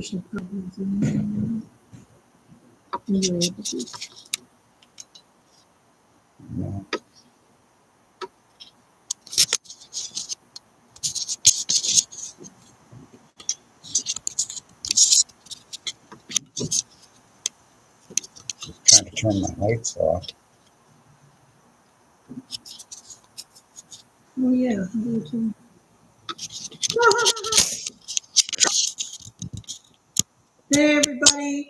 You should probably zoom in. You're able to. No. Trying to turn my lights off. Oh yeah, I do too. Hey everybody,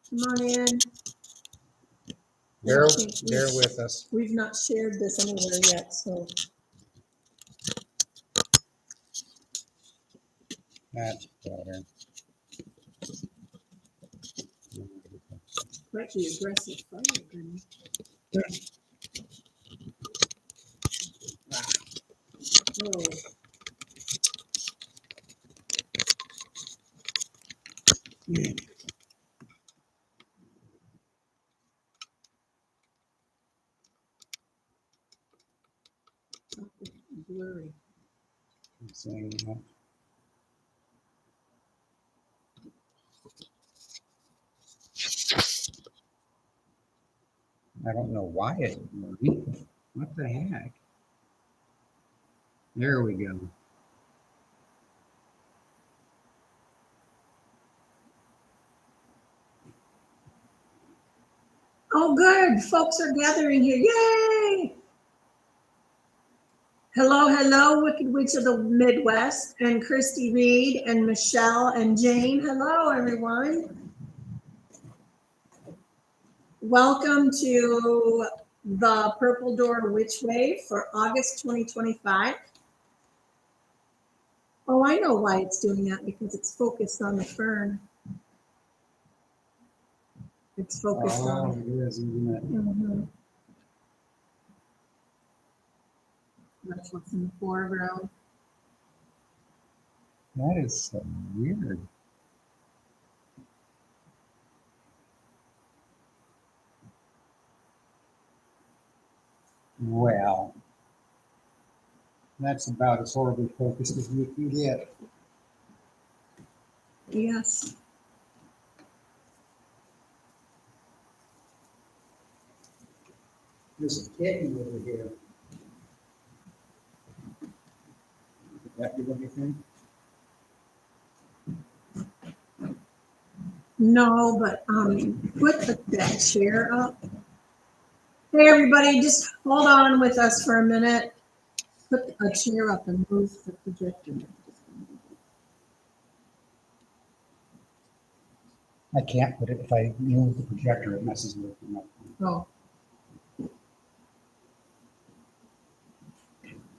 come on in. Bear with us. We've not shared this anywhere yet, so That's better. quite the aggressive fire agreement. Oh. Blurry. I'm saying that. I don't know why it's blurry. What the heck? There we go. Oh, good. Folks are gathering here. Yay! Hello, hello, Wicked Witch of the Midwest, and Christy Reed, and Michelle, and Jane. Hello, everyone. Welcome to the Purple Door Witch Wave for August 2025. Oh, I know why it's doing that, because it's focused on the fern. It's focused on it is, isn't it? Mhm. That's what's in the foreground. That is so weird. Well, that's about as horribly focused as you can get. Yes. There's a kitten over here. Is that what you think? No, but put that chair up. Hey, everybody, just hold on with us for a minute. Put a chair up and move the projector. I can't put it, if I move the projector, it messes with me. Oh.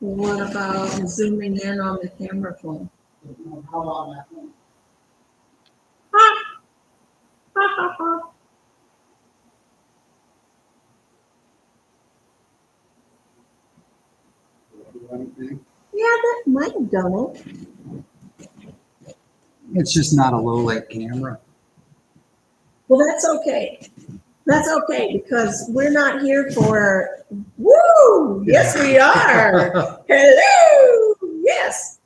What about zooming in on the camera phone? How about that one? Ha! Ha ha ha. Do anything? Yeah, that might have done it. It's just not a low light camera. Well, that's okay. That's okay, because we're not here for, woo! Yes, we are. Hello! Yes.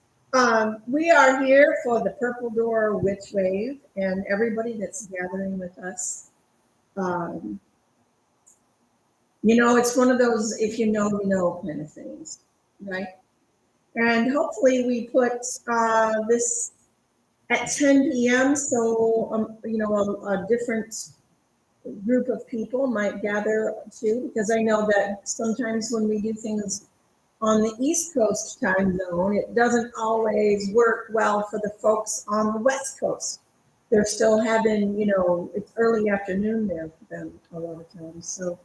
We are here for the Purple Door Witch Wave and everybody that's gathering with us. You know, it's one of those if you know kind of things, right? And hopefully we put this at 10 p.m. so, a different group of people might gather too, because I know that sometimes when we do things on the East Coast time zone, it doesn't always work well for the folks on the West Coast. They're still having, it's early afternoon there for them a lot of times. So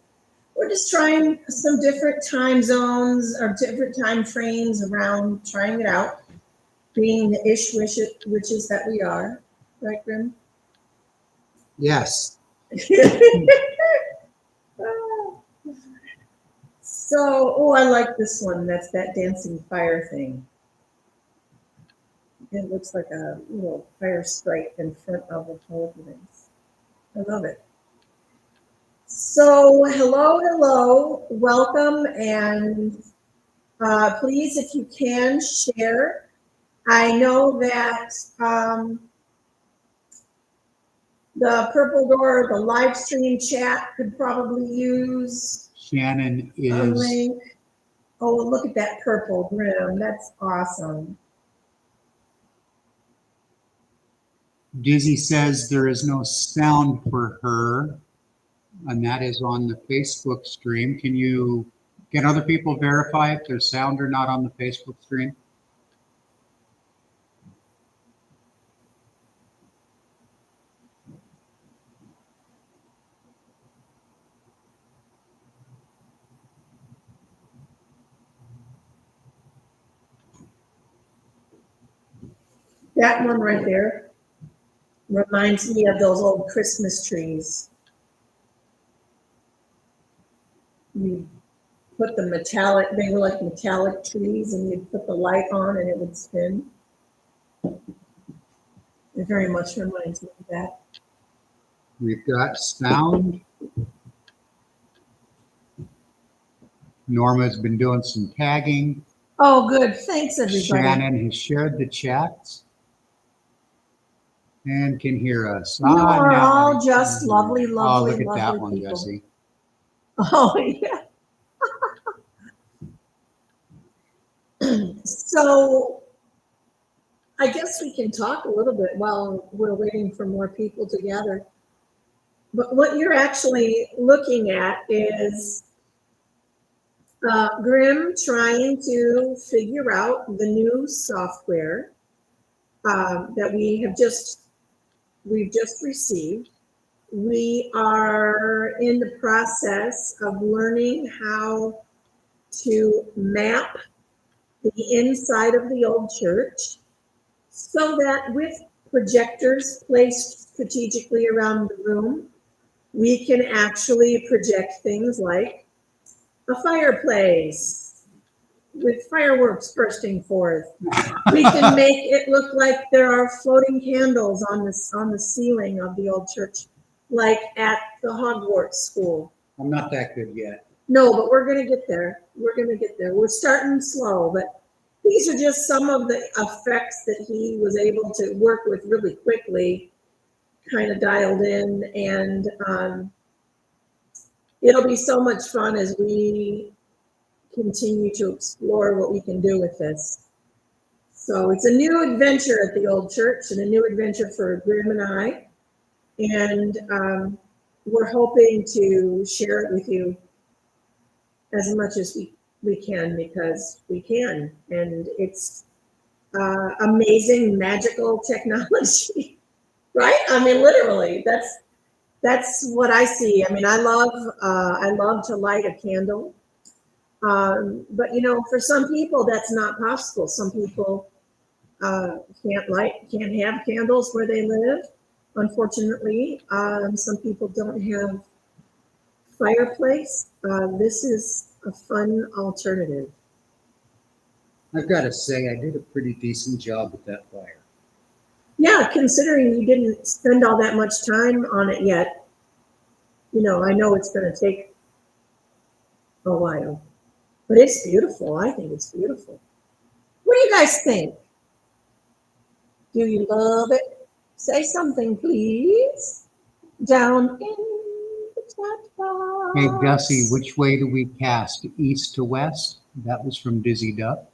we're just trying some different time zones or different time frames around trying it out, being the witches that we are, right, Grim? Yes. So, I like this one. That's that dancing fire thing. It looks like a little fire sprite in front of the whole thing. I love it. So, hello, welcome, and please, if you can, share I know that the Purple Door, the live stream chat could probably use Shannon a is, link. Oh, look at that purple grim. That's awesome. Dizzy says there is no sound for her, and that is on the Facebook stream. Can other people verify if there's sound or not on the Facebook stream? That one right there reminds me of those old Christmas trees. You put the metallic, they were like metallic trees, and you'd put the light on and it would spin. It very much reminds me of that. We've got sound. Norma's been doing some tagging. Oh, good. Thanks, everybody. Shannon has shared the chats and can hear us. You are now all I- just lovely, Oh, lovely, look at lovely that one, people. Jesse. Oh, yeah. So I guess we can talk a little bit while we're waiting for more people to gather. But what you're actually looking at is Grim trying to figure out the new software that we've just received. We are in the process of learning how to map the inside of the old church so that with projectors placed strategically around the room, we can actually project things like a fireplace with fireworks bursting forth. We can make it look like there are floating candles on the ceiling of the old church, like at the Hogwarts school. I'm not that good yet. No, but we're gonna get there. We're gonna get there. We're starting slow, but these are just some of the effects that he was able to work with really quickly, kind of dialed in, and it'll be so much fun as we continue to explore what we can do with this. So it's a new adventure at the old church and a new adventure for Grim and I. And we're hoping to share it with you as much as we can, because we can. And it's amazing, magical technology, right? I mean, literally, that's what I see. I mean, I love to light a candle. But for some people, that's not possible. Some people can't have candles where they live. Unfortunately, some people don't have fireplace. This is a fun alternative. I've got to say, I did a pretty decent job with that fire. Yeah, considering you didn't spend all that much time on it yet, I know it's going to take a while, but it's beautiful. I think it's beautiful. What do you guys think? Do you love it? Say something, please. Down in the chat box. Hey, Gussie, which way do we cast? East to west? That was from Dizzy Duck.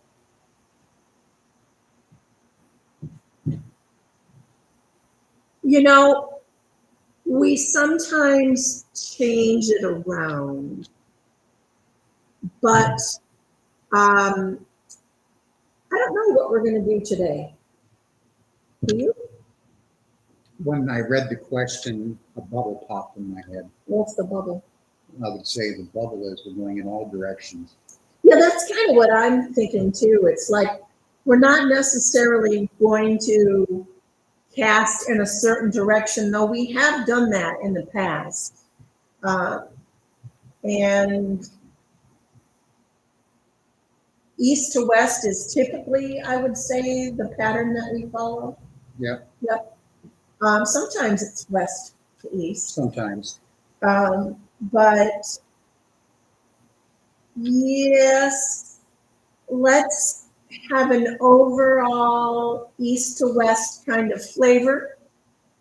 We sometimes change it around, but I don't know what we're going to do today. Do you? When I read the question, a bubble popped in my head. What's the bubble? I would say the bubble is we're going in all directions. Yeah, that's kind of what I'm thinking too. It's like we're not necessarily going to cast in a certain direction, though we have done that in the past. And east to west is typically, I would say, the pattern that we follow. Yep. Yep. Sometimes it's west to east. Sometimes. But yes, let's have an overall east to west kind of flavor,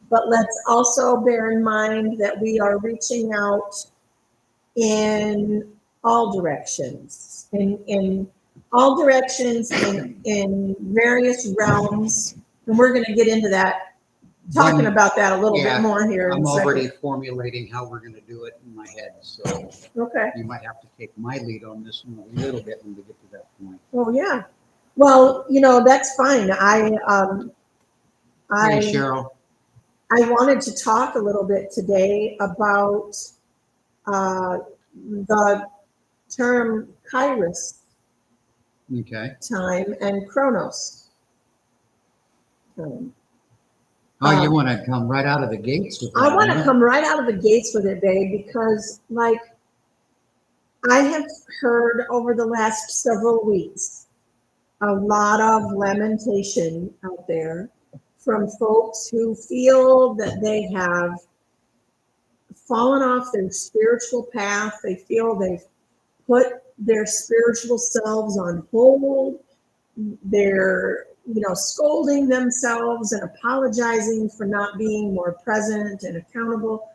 but let's also bear in mind that we are reaching out in all directions, in all directions, in various realms. And we're going to get into that, talking about that a little bit Yeah, more here in I'm a second. already formulating how we're going to do it in my head. So Okay. you might have to take my lead on this one a little bit when we get to that point. Oh, yeah. Well, that's fine. Hey, I Cheryl. I wanted to talk a little bit today about the term Kairos Okay. time and Chronos time. Oh, you want to come right out of the gates with that? I want to huh? come right out of the gates with it, babe, because like I have heard over the last several weeks a lot of lamentation out there from folks who feel that they have fallen off their spiritual path. They feel they've put their spiritual selves on hold. They're, scolding themselves and apologizing for not being more present and accountable.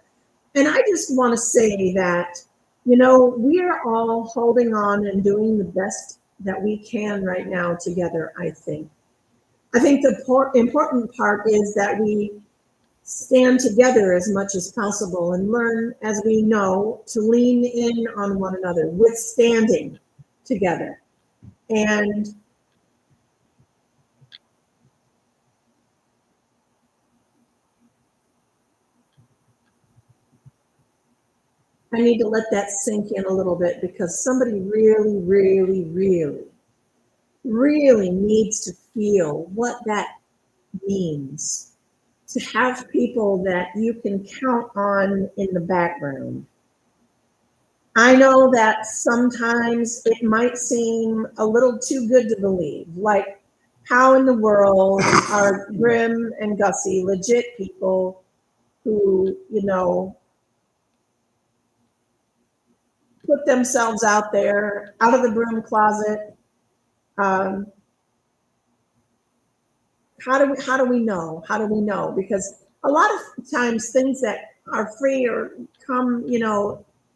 And I just want to say that, we are all holding on and doing the best that we can right now together, I think. I think the important part is that we stand together as much as possible and learn, as we know, to lean in on one another, withstanding together. And I need to let that sink in a little bit because somebody really, really, really, really needs to feel what that means to have people that you can count on in the background. I know that sometimes it might seem a little too good to believe, like how in the world are Grim and Gussie legit people who, put themselves out there, out of the broom closet. Um, how do we know? How do we know? Because a lot of times things that are free or come,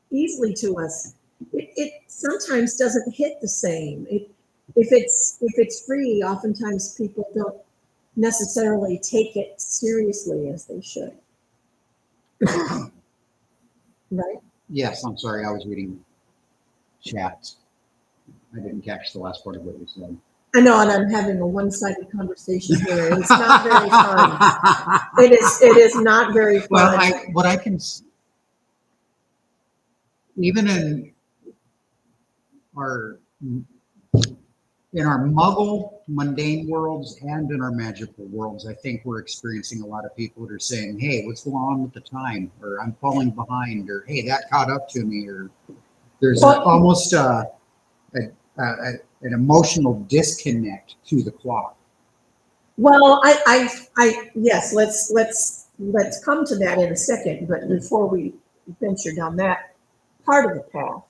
easily to us, it sometimes doesn't hit the same. If it's free, oftentimes people don't necessarily take it seriously as they should. Right? Yes, I'm sorry. I was reading chats. I didn't catch the last part of what you said. I know, and I'm having a one-sided conversation here. It's not very fun. It is not very fun. Well, even our in our muggle mundane worlds and in our magical worlds, I think we're experiencing a lot of people that are saying, hey, what's going on with the time? Or I'm falling behind, or hey, that caught up to me, or there's almost an emotional disconnect to the clock. Well, I yes, let's come to that in a second. But before we venture down that part of the path,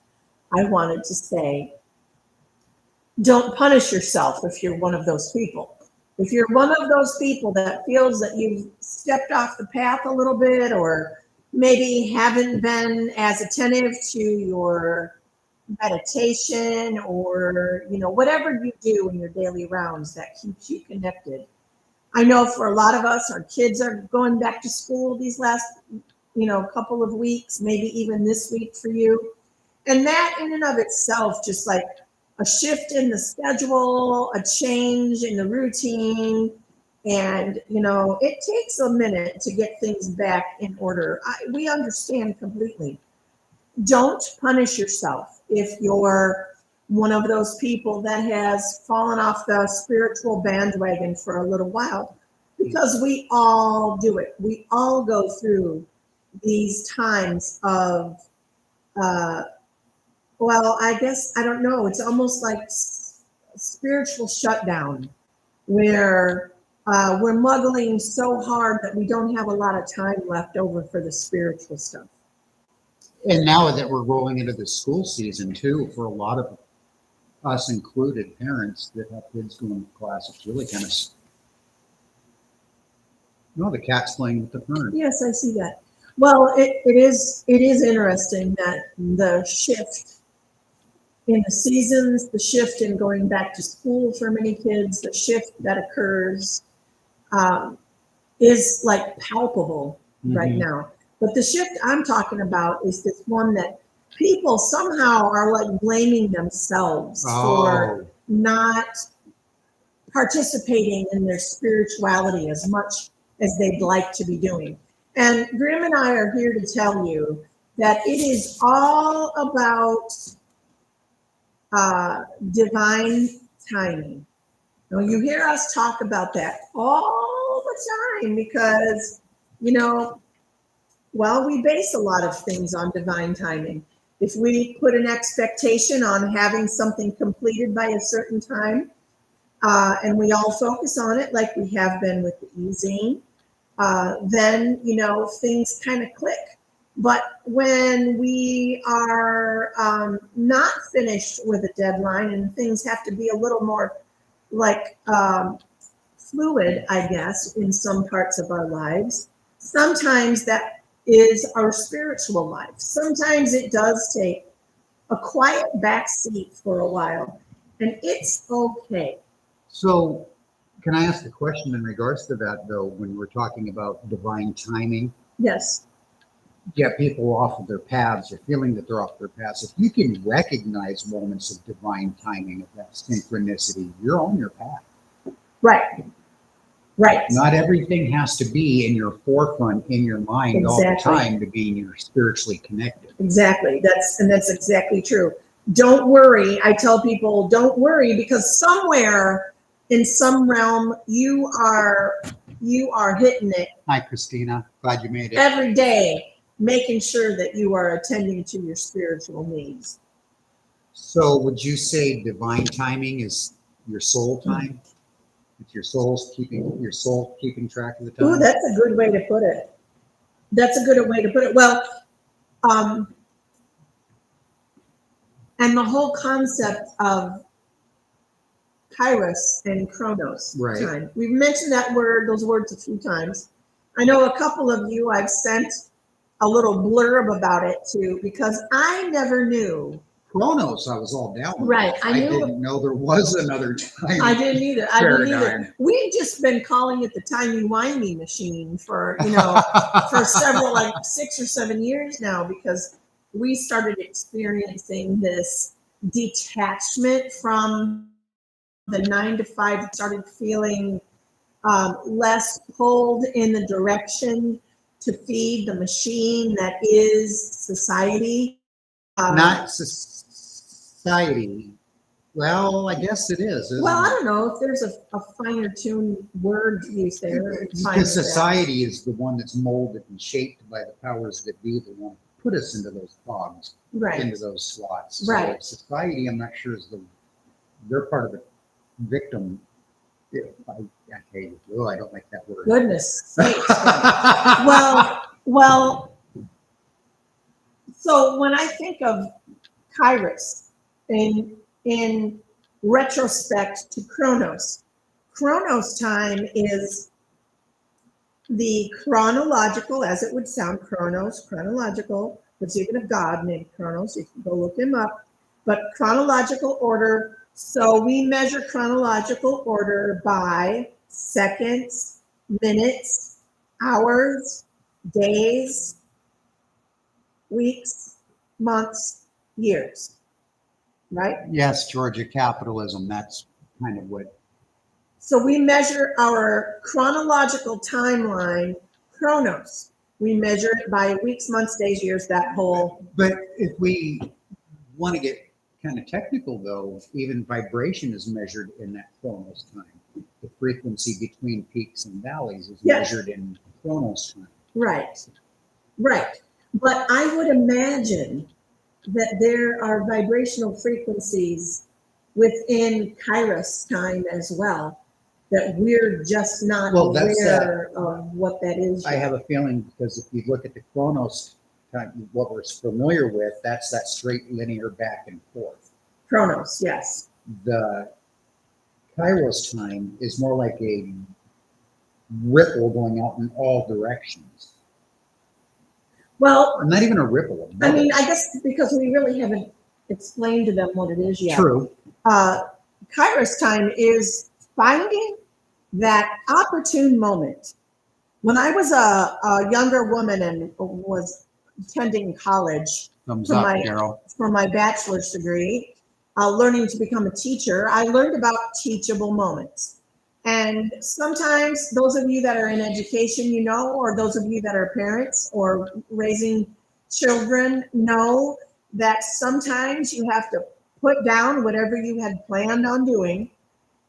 I wanted to say, don't punish yourself if you're one of those people. If you're one of those people that feels that you've stepped off the path a little bit, or maybe haven't been as attentive to your meditation, or whatever you do in your daily rounds that keeps you connected. I know for a lot of us, our kids are going back to school these last couple of weeks, maybe even this week for you. And that in and of itself, just like a shift in the schedule, a change in the routine, and it takes a minute to get things back in order. We understand completely. Don't punish yourself if you're one of those people that has fallen off the spiritual bandwagon for a little while, because we all do it. We all go through these times of well, I guess, I don't know, it's almost like spiritual shutdown, where we're muggling so hard that we don't have a lot of time left over for the spiritual stuff. And now that we're rolling into the school season too, for a lot of us included, parents that have kids going to class, it's really kind of, no, the cat's playing with the fern. Yes, I see that. Well, it is interesting that the shift in the seasons, the shift in going back to school for many kids, the shift that occurs is like palpable right Mhm. now. But the shift I'm talking about is this one that people somehow are like blaming themselves for Oh, not participating in their spirituality as much as they'd like to be doing. And Grim and I are here to tell you that it is all about divine timing. Now, you hear us talk about that all the time because, you know, well, we base a lot of things on divine timing. If we put an expectation on having something completed by a certain time, and we all focus on it like we have been with the e-zine, then, you know, things kind of click. But when we are not finished with a deadline and things have to be a little more like fluid, I guess, in some parts of our lives, sometimes that is our spiritual life. Sometimes it does take a quiet back seat for a while, and it's okay. so can I ask a question in regards to that, though, when we're talking about divine timing? Yes. Get people off of their paths or feeling that they're off their paths. If you can recognize moments of divine timing, of that synchronicity, you're on your path. Right. Right. Not everything has to be in your forefront, in your mind all the Exactly. time to be you're spiritually connected. Exactly. That's exactly true. Don't worry. I tell people, don't worry, because somewhere in some realm you are hitting it Hi, Christina. Glad you made it. every day, making sure that you are attending to your spiritual needs. So would you say divine timing is your soul time? It's your soul keeping track of the Ooh, time? that's a good way to put it. That's a good way to put it. Well, and the whole concept of Kairos and Chronos Right. time. We've mentioned those words a few times. I know a couple of you I've sent a little blurb about it to, because I never knew. Chronos, I was all down with. Right. I didn't know there was another time. I didn't either. I didn't either. Paradigm. We've just been calling it the timey-wimey machine for, you know, for several, like 6 or 7 years now, because we started experiencing this detachment from the 9 to 5, started feeling less pulled in the direction to feed the machine that is society. Not society. Well, I guess it is. Isn't Well, I it? don't know if there's a finer tuned word used there. It's fine Because with that. society is the one that's molded and shaped by the powers that be, that want to put us into those cogs, Right. into those slots. Right. So society, I'm not sure they're part of the victim. I don't like that word. Goodness sakes. Well, so when I think of Kairos in retrospect to Chronos, Chronos time is the chronological, as it would sound, chronological. There's even a god named Chronos. You can go look him up. But chronological order. So we measure chronological order by seconds, minutes, hours, days, weeks, months, years. Right? Yes, Georgia capitalism. That's kind of what. So we measure our chronological timeline, chronos. We measure it by weeks, months, days, years, that whole. But if we want to get kind of technical, though, even vibration is measured in that chronos time. The frequency between peaks and valleys is Yes. measured in chronos time. Right, right. But I would imagine that there are vibrational frequencies within Kairos time as well, that we're just not Well, that's aware of what that is I yet. have a feeling, because if you look at the chronos time, what we're familiar with, that's that straight linear back and forth. Chronos, yes. the Kairos time is more like a ripple going out in all directions. Well, Or not even a ripple. A I mean, bubble. I guess because we really haven't explained to them what it is yet. True. Kairos time is finding that opportune moment. When I was a younger woman and was attending college Thumbs for up, my Carol. for my bachelor's degree, learning to become a teacher, I learned about teachable moments. And sometimes those of you that are in education, you know, or those of you that are parents or raising children know that sometimes you have to put down whatever you had planned on doing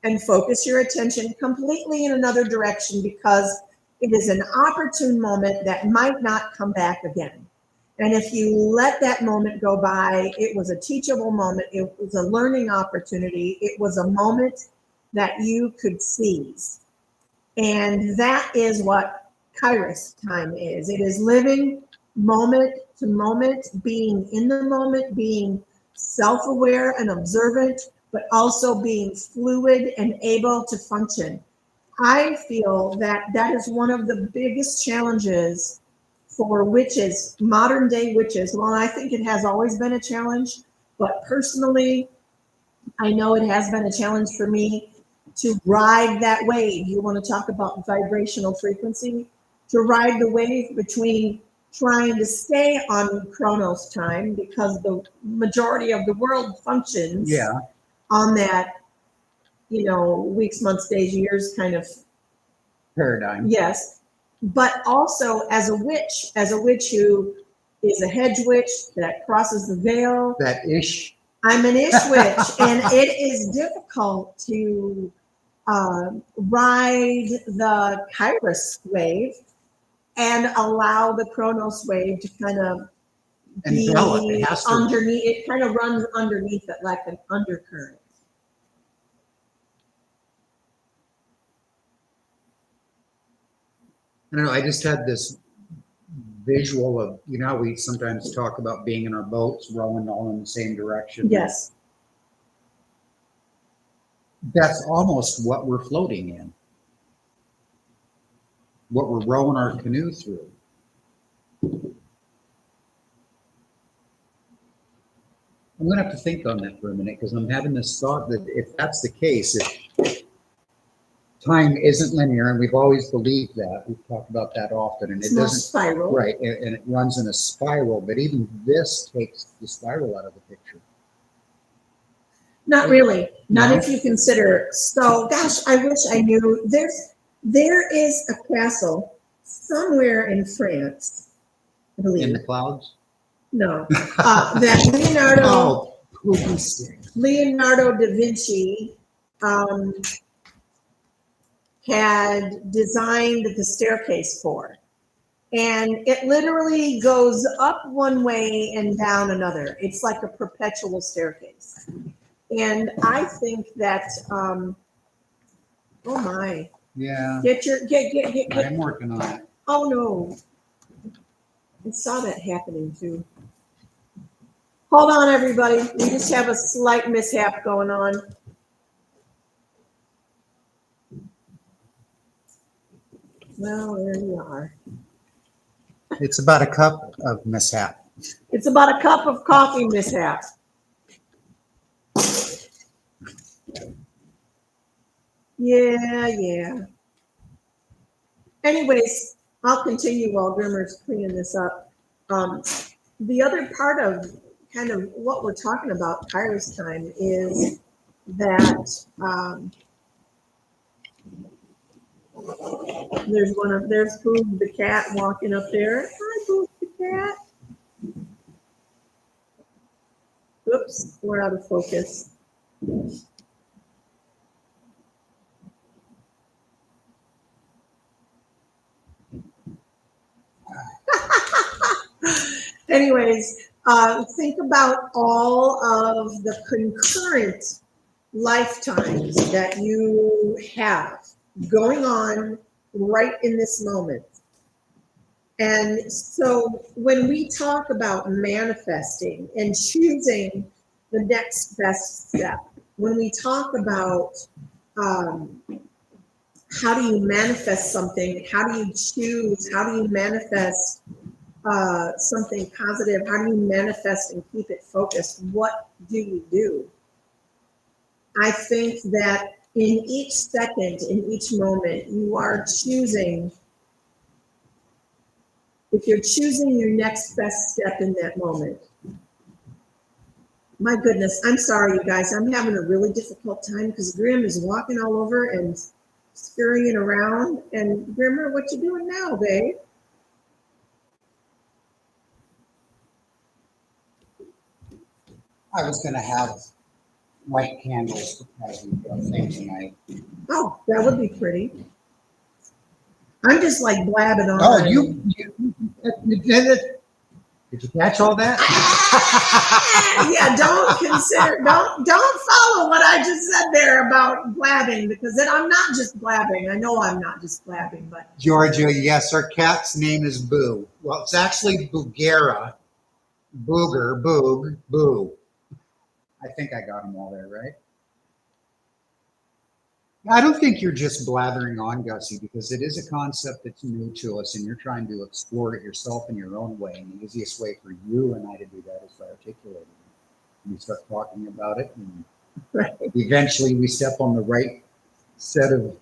and focus your attention completely in another direction because it is an opportune moment that might not come back again. And if you let that moment go by, it was a teachable moment, it was a learning opportunity, it was a moment that you could seize. And that is what Kairos time is. It is living moment to moment, being in the moment, being self-aware and observant, but also being fluid and able to function. I feel that that is one of the biggest challenges for witches, modern day witches. Well, I think it has always been a challenge, but personally, I know it has been a challenge for me to ride that wave. You want to talk about vibrational frequency? To ride the wave between trying to stay on Chronos time because the majority of the world functions Yeah. on that, you know, weeks, months, days, years kind of, Paradigm. yes. But also as a witch who is a hedge witch that crosses the veil. That ish. I'm an ish witch, and it is difficult to ride the Kairos wave and allow the Chronos wave to kind of Envelop. be It has to. underneath. It kind of runs underneath it like an undercurrent. I don't know. I just had this visual of, you know, how we sometimes talk about being in our boats, rowing all in the same direction. Yes. That's almost what we're floating in, what we're rowing our canoe through. I'm going to have to think on that for a minute because I'm having this thought that if that's the case, if time isn't linear, and we've always believed that, we've talked about that often, and It's it more doesn't, spiral. right, and it runs in a spiral, but even this takes the spiral out of the picture. Not really. Not No? if you consider. So, gosh, I wish I knew. There is a castle somewhere in France, I believe. In the clouds? No, that Oh, poopy stick. Leonardo da Vinci had designed the staircase for. And it literally goes up one way and down another. It's like a perpetual staircase. And I think that, oh my, Yeah, get. I'm working on it. Oh no, I saw that happening too. Hold on, everybody. We just have a slight mishap going on. Well, there you are. It's about a cup of mishap. It's about a cup of coffee mishap. Yeah. Anyways, I'll continue while Grimmer's cleaning this up. The other part of kind of what we're talking about Kairos time is that there's Pooh the cat walking up there. Hi, Pooh the cat. Oops, we're out of focus. Anyways, think about all of the concurrent lifetimes that you have going on right in this moment. And so when we talk about manifesting and choosing the next best step, when we talk about how do you manifest something, how do you choose, how do you manifest something positive, how do you manifest and keep it focused, what do we do? I think that in each second, in each moment, you are choosing, if you're choosing your next best step in that moment. My goodness, I'm sorry, you guys. I'm having a really difficult time because Grim is walking all over and scurrying around. And Grimmer, what you doing now, babe? I was going to have white candles as we go thing tonight. Oh, that would be pretty. I'm just like blabbing on. Oh, did you catch all that? Yeah, don't follow what I just said there about blabbing, because then I'm not just blabbing. I know I'm not just blabbing, but Georgia, yes, our cat's name is Boo. Well, it's actually Boogera. Booger, Boog, Boo. I think I got them all there, right? I don't think you're just blathering on, Gussie, because it is a concept that's new to us, and you're trying to explore it yourself in your own way. And the easiest way for you and I to do that is by articulating it. We start talking about it, and right. Eventually we step on the right set of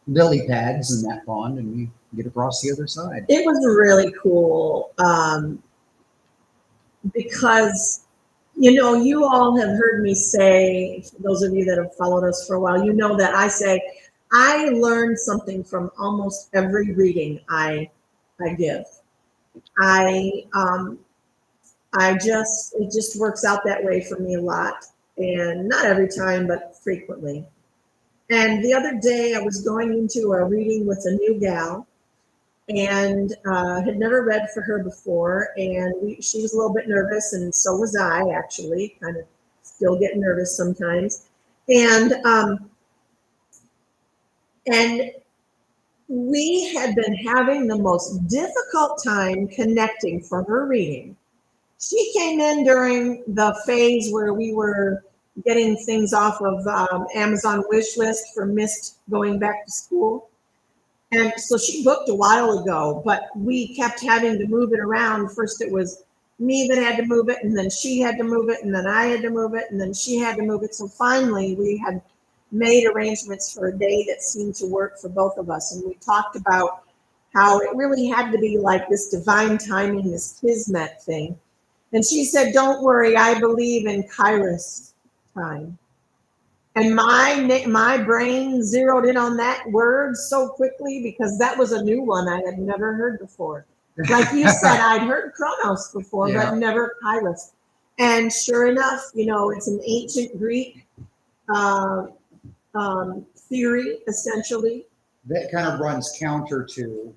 lily pads in that pond, and we get across the other side. It was really cool because, you know, you all have heard me say, for those of you that have followed us for a while, you know that I say I learn something from almost every reading I give. It just works out that way for me a lot, and not every time, but frequently. And the other day I was going into a reading with a new gal, and had never read for her before, and she was a little bit nervous, and so was I, actually, kind of still get nervous sometimes. And we had been having the most difficult time connecting for her reading. She came in during the phase where we were getting things off of Amazon wish list for missed going back to school. And so she booked a while ago, but we kept having to move it around. First it was me that had to move it, and then she had to move it, and then I had to move it, and then she had to move it. So finally we had made arrangements for a day that seemed to work for both of us. And we talked about how it really had to be like this divine timing, this kismet thing. And she said, don't worry, I believe in Kairos time. And my brain zeroed in on that word so quickly, because that was a new one I had never heard before. Like you said, I'd heard Chronos before, Yeah. but never Kairos. And sure enough, you know, it's an ancient Greek theory, essentially. That kind of runs counter to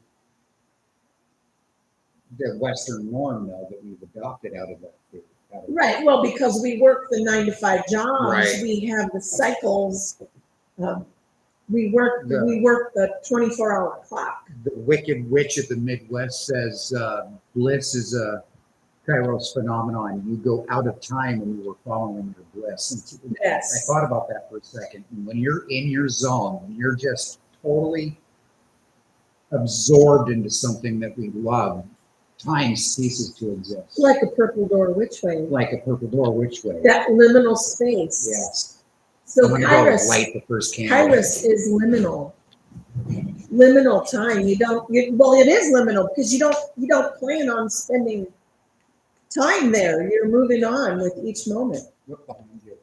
the Western norm, though, that we've adopted out of that theory. Right. Well, because we work the 9-to-5 jobs, Right. We have the cycles. We work the 24-hour clock. The wicked witch of the Midwest says bliss is a Kairos phenomenon. You go out of time when you were following your bliss. And Yes. I thought about that for a second. And when you're in your zone, when you're just totally absorbed into something that we love, time ceases to exist. Like a purple door, which way? Like a purple door, which way? That liminal space. Yes. So I'm gonna Kairos, go light the first candle. Kairos is liminal. Liminal time. Well, it is liminal because you don't plan on spending time there. You're moving on with each moment. Look behind you.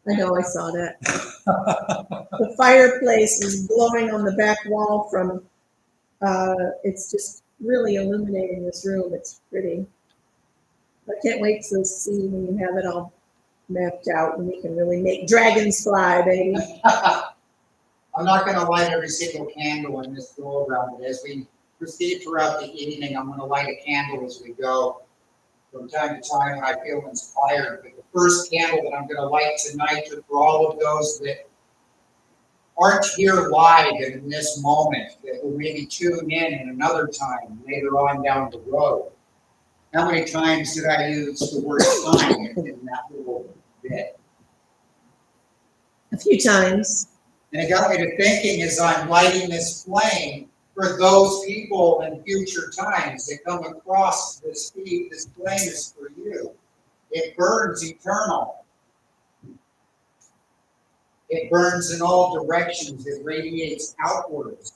I know, I saw that. The fireplace is glowing on the back wall from, it's just really illuminating this room. It's pretty. I can't wait to see when you have it all mapped out and we can really make dragons fly, baby. I'm not going to light every single candle in this go around, but as we proceed throughout the evening, I'm going to light a candle as we go. From time to time, when I feel inspired. But the first candle that I'm going to light tonight is for all of those that aren't here live and in this moment, that will maybe tune in another time later on down the road. How many times did I use the word time in that little bit? A few times. And it got me to thinking as I'm lighting this flame, for those people in future times that come across this feed, this flame is for you. It burns eternal. It burns in all directions. It radiates outwards.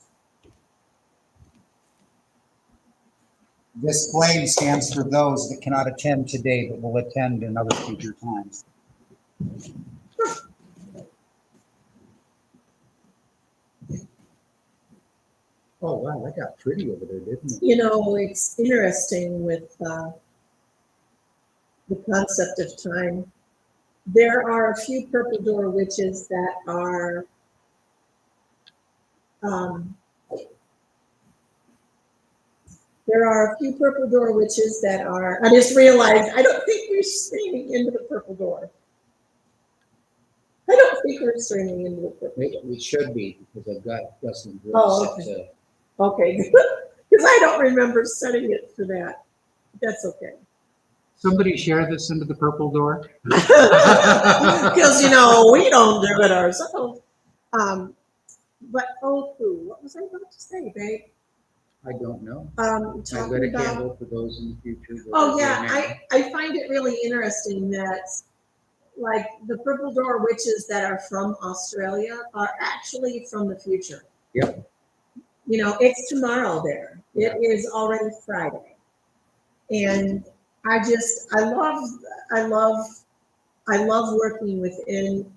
This flame stands for those that cannot attend today but will attend in other future times. Oh, wow, that got pretty over there, didn't it? You know, it's interesting with the concept of time. There are a few purple door witches that are I just realized I don't think we're streaming into the purple door. I don't think we're streaming into the purple door. We should be, because I've got Dustin Brooks Oh, set to. Okay, because I don't remember setting it for that. That's okay. Somebody share this into the purple door. Because, you know, we don't do it ourselves. But, what was I about to say, babe? I don't know. I lit Talking a about, candle for those in the future. oh yeah, I find it really interesting that like the purple door witches that are from Australia are actually from the future. Yep. You know, it's tomorrow there. It is already Friday. And I love working within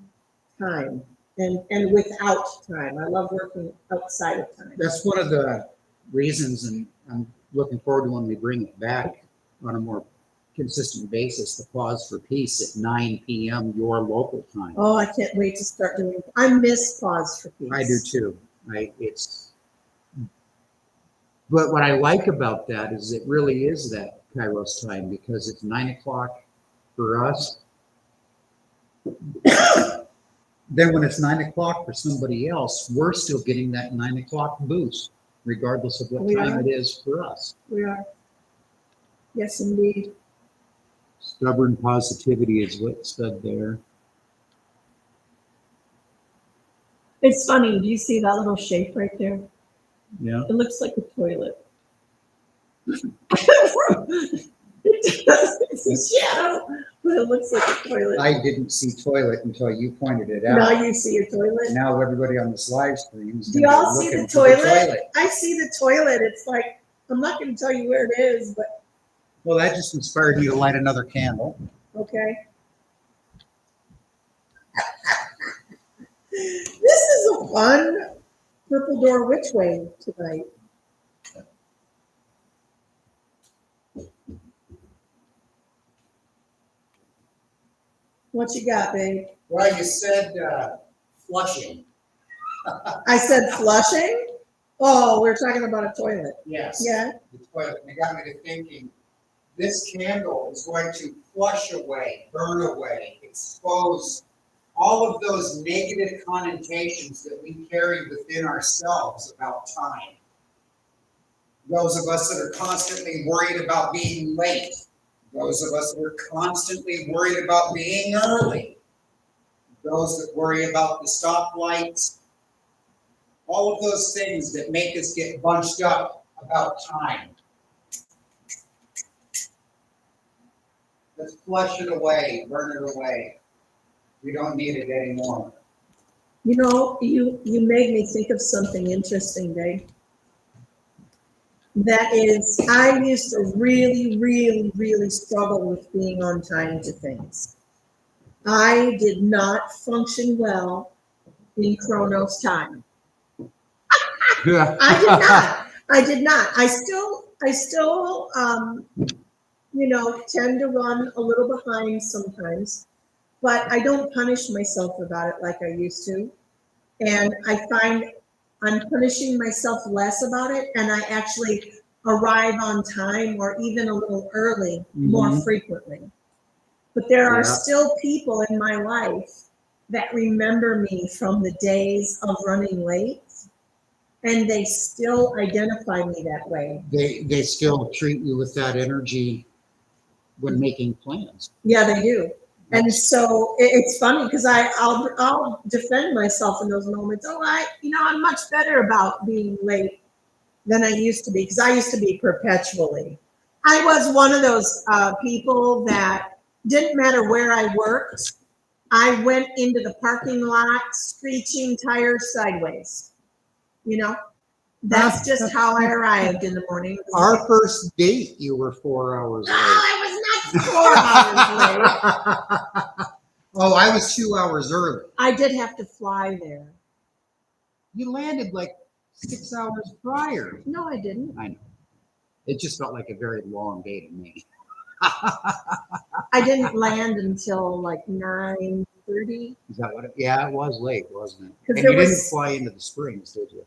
time and without time. I love working outside of time. That's one of the reasons, and I'm looking forward to when we bring it back on a more consistent basis, the Pause for Peace at 9 p.m. your local time. Oh, I can't wait to start doing. I miss Pause for Peace. I do too. But what I like about that is it really is that Kairos time, because it's 9 o'clock for us. Then when it's 9 o'clock for somebody else, we're still getting that 9 o'clock boost, regardless of what time it is for us. We are. Yes, indeed. Stubborn positivity is what's said there. It's funny. Do you see that little shape right there? Yeah. It looks like a toilet. It's a shadow, but it looks like a toilet. I didn't see toilet until you pointed it out. Now you see a toilet. Now everybody on this live stream is Do y'all see the toilet? The I see the toilet. It's like, I'm not going to tell you where it is, but. Well, that just inspired me to light another candle. Okay. This is a fun purple door witch way tonight. What you got, babe? Well, you said flushing. I said flushing? Oh, we're talking about a toilet. Yes. Yeah. The toilet. And it got me to thinking, this candle is going to flush away, burn away, expose all of those negative connotations that we carry within ourselves about time. Those of us that are constantly worried about being late. Those of us that are constantly worried about being early. Those that worry about the stoplights. All of those things that make us get bunched up about time. Let's flush it away, burn it away. We don't need it anymore. You know, you made me think of something interesting, Dave. That is, I used to really, really, really struggle with being on time to things. I did not function well in Chronos time. I did not. I still, tend to run a little behind sometimes, but I don't punish myself about it like I used to. And I find I'm punishing myself less about it, and I actually arrive on time or even a little early more frequently. But there are still people in my life that remember me from the days of running late, and they still identify me that way. They still treat you with that energy when making plans. Yeah, they do. And so it's funny because I'll defend myself in those moments. Oh, I'm much better about being late than I used to be because I used to be perpetually. I was one of those people that didn't matter where I worked. I went into the parking lot screeching tires sideways. You know, that's just how I arrived in the morning. Our first date, you were 4 hours No, late. I was not 4 hours late. Oh, I was 2 hours early. I did have to fly there. You landed like 6 hours prior. No, I didn't. I know. It just felt like a very long day to me. I didn't land until like 9:30. Is that what it? Yeah, it was late, wasn't it? 'Cause And there you didn't was- fly into the Springs, did you?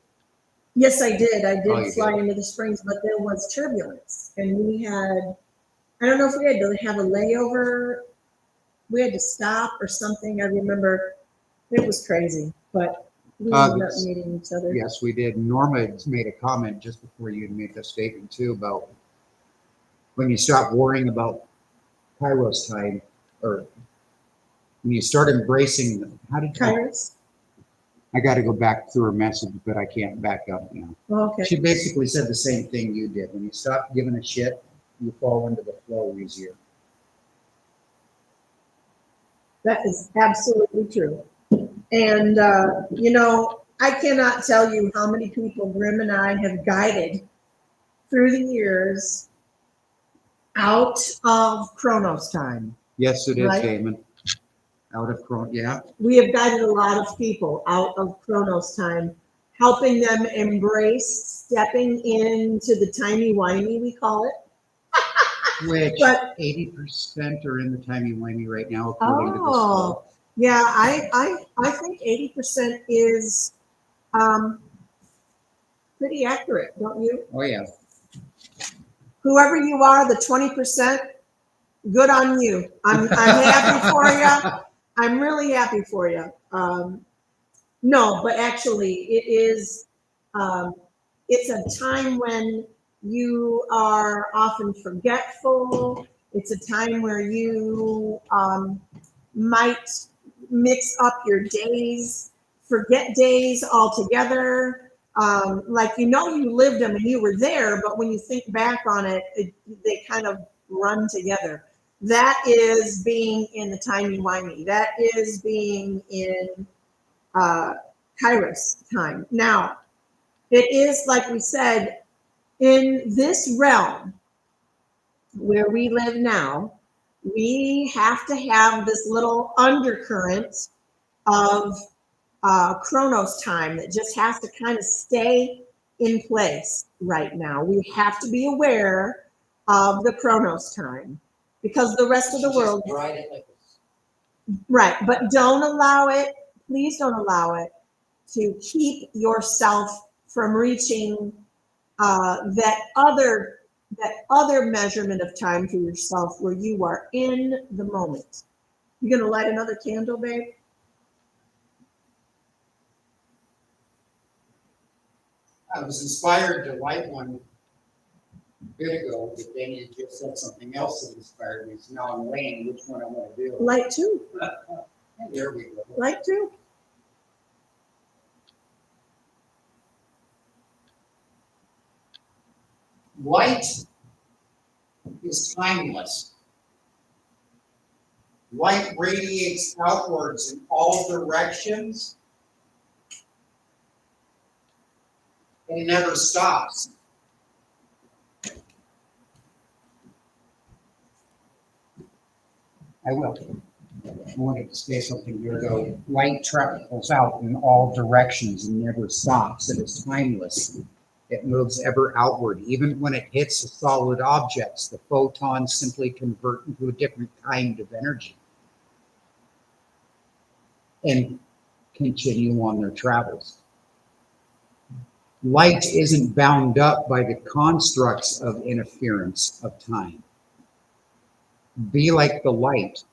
Yes, I did. I Oh, did you fly did? into the Springs, but there was turbulence, and we had. I don't know if we had to have a layover. We had to stop or something. I remember it was crazy, but we ended up meeting each other. Yes, we did. Norma had made a comment just before you made the statement too about when you stop worrying about Kairos time, or when you start embracing them. How did Kairos? I got to go back through her message, but I can't back up now. Okay. She basically said the same thing you did. When you stop giving a shit, you fall into the flow easier. That is absolutely true. And, I cannot tell you how many people Grim and I have guided through the years out of Chronos time. Yes, it is, Right. Damon. Out of Chronos, yeah. We have guided a lot of people out of Chronos time, helping them embrace stepping into the timey-wimey, we call it. Which But 80% are in the timey-wimey right now, according to this poll. oh, yeah, I think 80% is pretty accurate, don't you? Oh, yeah. Whoever you are, the 20%, good on you. I'm happy for you. I'm really happy for you. No, but actually, it is. It's a time when you are often forgetful. It's a time where you might mix up your days, forget days altogether. Like you lived them and you were there, but when you think back on it, they kind of run together. That is being in the timey-wimey. That is being in Kairos time. Now, it is like we said, in this realm where we live now, we have to have this little undercurrent of Chronos time that just has to kind of stay in place right now. We have to be aware of the Chronos time because the rest of the world. Ride it like Right, but don't allow it, please don't allow it to keep yourself from reaching that other measurement of time for yourself where you are in the moment. You gonna light another candle, babe? I was inspired to light one a bit ago, but then you just said something else that inspired me. So now I'm weighing which one I want to do. Light two, There we go. light two. Light is timeless. Light radiates outwards in all directions and never stops. I will. I wanted to say something here ago. Light travels out in all directions and never stops. It is timeless. It moves ever outward. Even when it hits solid objects, the photons simply convert into a different kind of energy and continue on their travels. Light isn't bound up by the constructs of interference of time. Be like the light.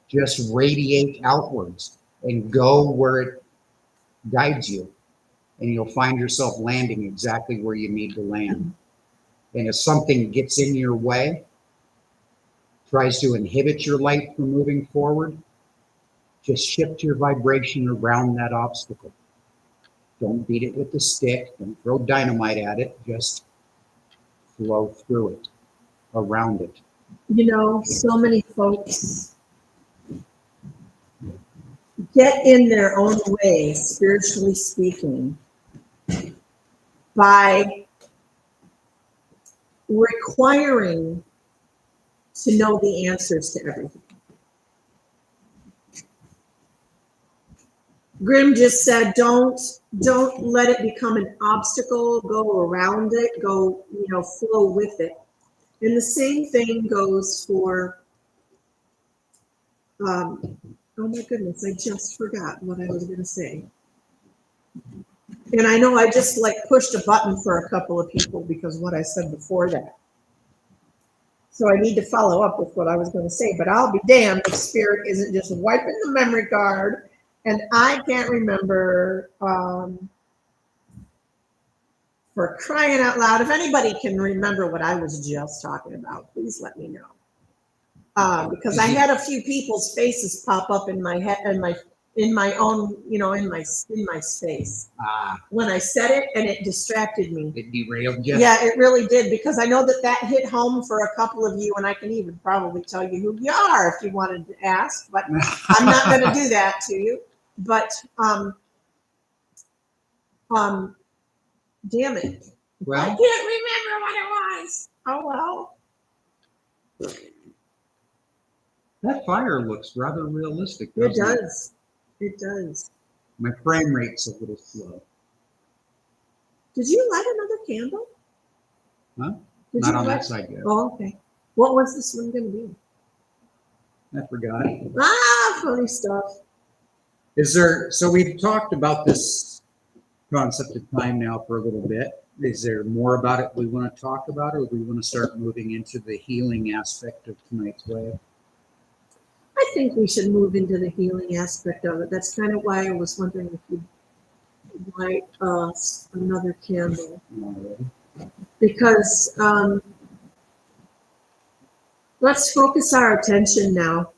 Just radiate outwards and go where it guides you. And you'll find yourself landing exactly where you need to land. And if something gets in your way, tries to inhibit your light from moving forward, just shift your vibration around that obstacle. Don't beat it with the stick. Don't throw dynamite at it. Just flow through it, around it. You know, so many folks get in their own way, spiritually speaking, by requiring to know the answers to everything. Grimm just said, don't let it become an obstacle. Go around it. Go, flow with it. And the same thing goes for. Oh my goodness! I just forgot what I was going to say. And I know I just pushed a button for a couple of people because what I said before that. So I need to follow up with what I was going to say. But I'll be damned if Spirit isn't just wiping the memory card. And I can't remember, for crying out loud. If anybody can remember what I was just talking about, please let me know. Because I had a few people's faces pop up in my head, in my own, in my space when I said it, and it distracted me. It derailed you? Yeah, it really did, because I know that hit home for a couple of you, and I can even probably tell you who you are if you wanted to ask, but I'm not going to do that to you. But damn it, Well, I can't remember what it was. Oh well. That fire looks rather realistic. It does. It does. My frame rate's a little slow. Did you light another candle? Huh? Did Not you on light? that side yet. Oh, okay. What was this one going to be? I forgot. Funny stuff. So we've talked about this concept of time now for a little bit. Is there more about it we want to talk about, or do we want to start moving into the healing aspect of tonight's wave? I think we should move into the healing aspect of it. That's kind of why I was wondering if you'd light us another candle. Because let's focus our attention now.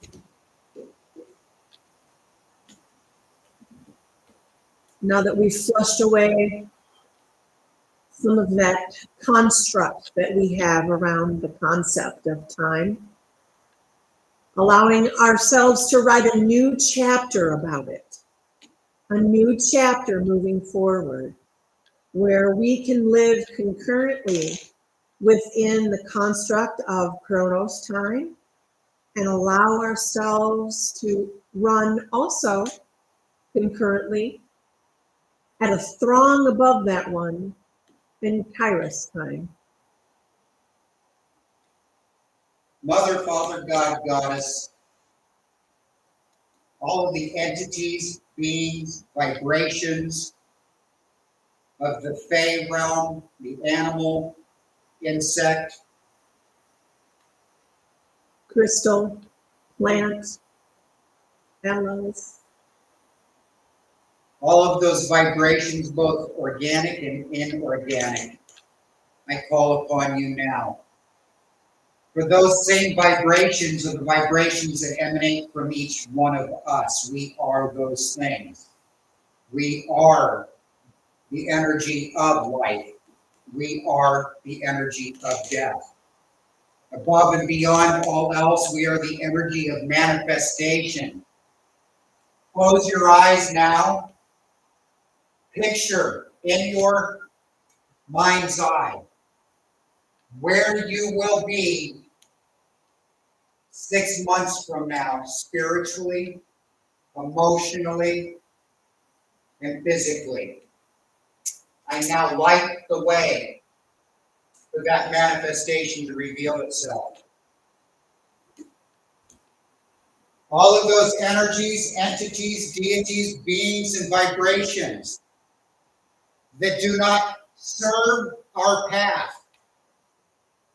Now that we've flushed away some of that construct that we have around the concept of time, allowing ourselves to write a new chapter about it, a new chapter moving forward, where we can live concurrently within the construct of Chronos time and allow ourselves to run also concurrently at a throng above that one in Kairos time. Mother, Father, God, Goddess, all of the entities, beings, vibrations of the Fey realm, the animal, insect, Crystal, plant, aloes. all of those vibrations, both organic and inorganic, I call upon you now. For those same vibrations are the vibrations that emanate from each one of us. We are those things. We are the energy of life. We are the energy of death. Above and beyond all else, we are the energy of manifestation. Close your eyes now. Picture in your mind's eye where you will be 6 months from now, spiritually, emotionally, and physically. I now light the way for that manifestation to reveal itself. All of those energies, entities, deities, beings, and vibrations that do not serve our path,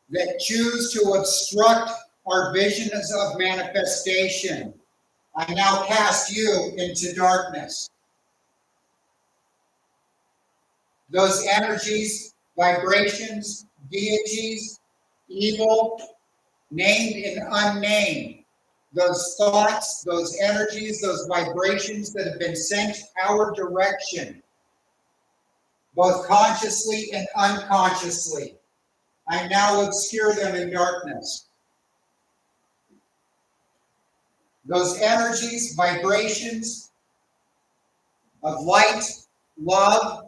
that choose to obstruct our visions of manifestation, I now cast you into darkness. Those energies, vibrations, deities, evil, named and unnamed, those thoughts, those energies, those vibrations that have been sent our direction, both consciously and unconsciously. I now obscure them in darkness. Those energies, vibrations of light, love,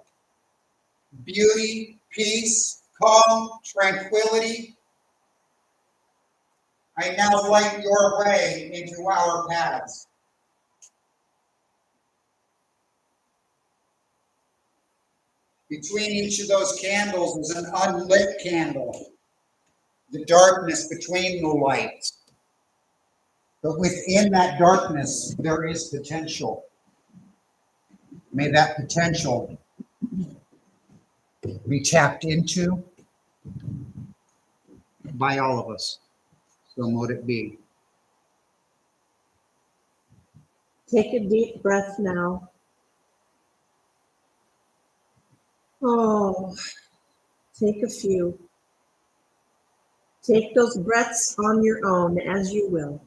beauty, peace, calm, tranquility, I now light your way into our paths. Between each of those candles is an unlit candle, the darkness between the lights. But within that darkness, there is potential. May that potential be tapped into by all of us. So mote it be. Take a deep breath now. Oh, take a few. Take those breaths on your own as you will.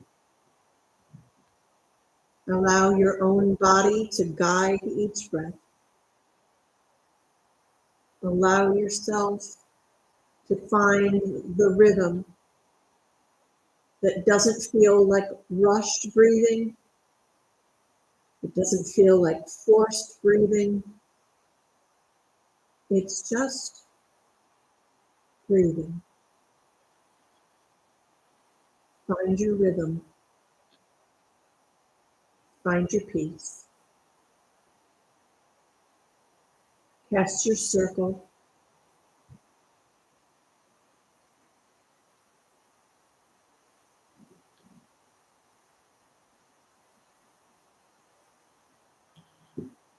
Allow your own body to guide each breath. Allow yourself to find the rhythm that doesn't feel like rushed breathing. It doesn't feel like forced breathing. It's just breathing. Find your rhythm. Find your peace. Cast your circle.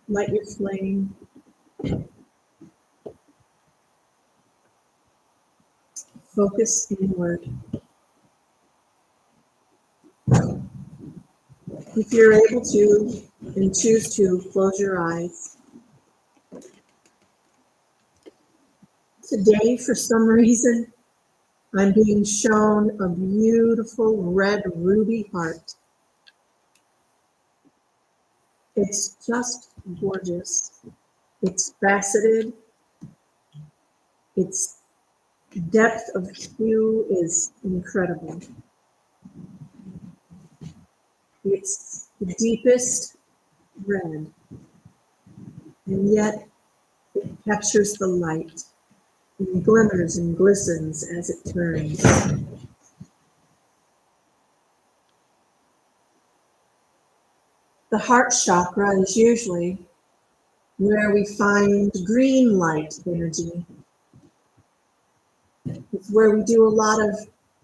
Light your flame. Focus inward. If you're able to and choose to, close your eyes. Today, for some reason, I'm being shown a beautiful red ruby heart. It's just gorgeous. It's faceted. Its depth of hue is incredible. It's the deepest red, and yet it captures the light and glimmers and glistens as it turns. The heart chakra is usually where we find green light energy. It's where we do a lot of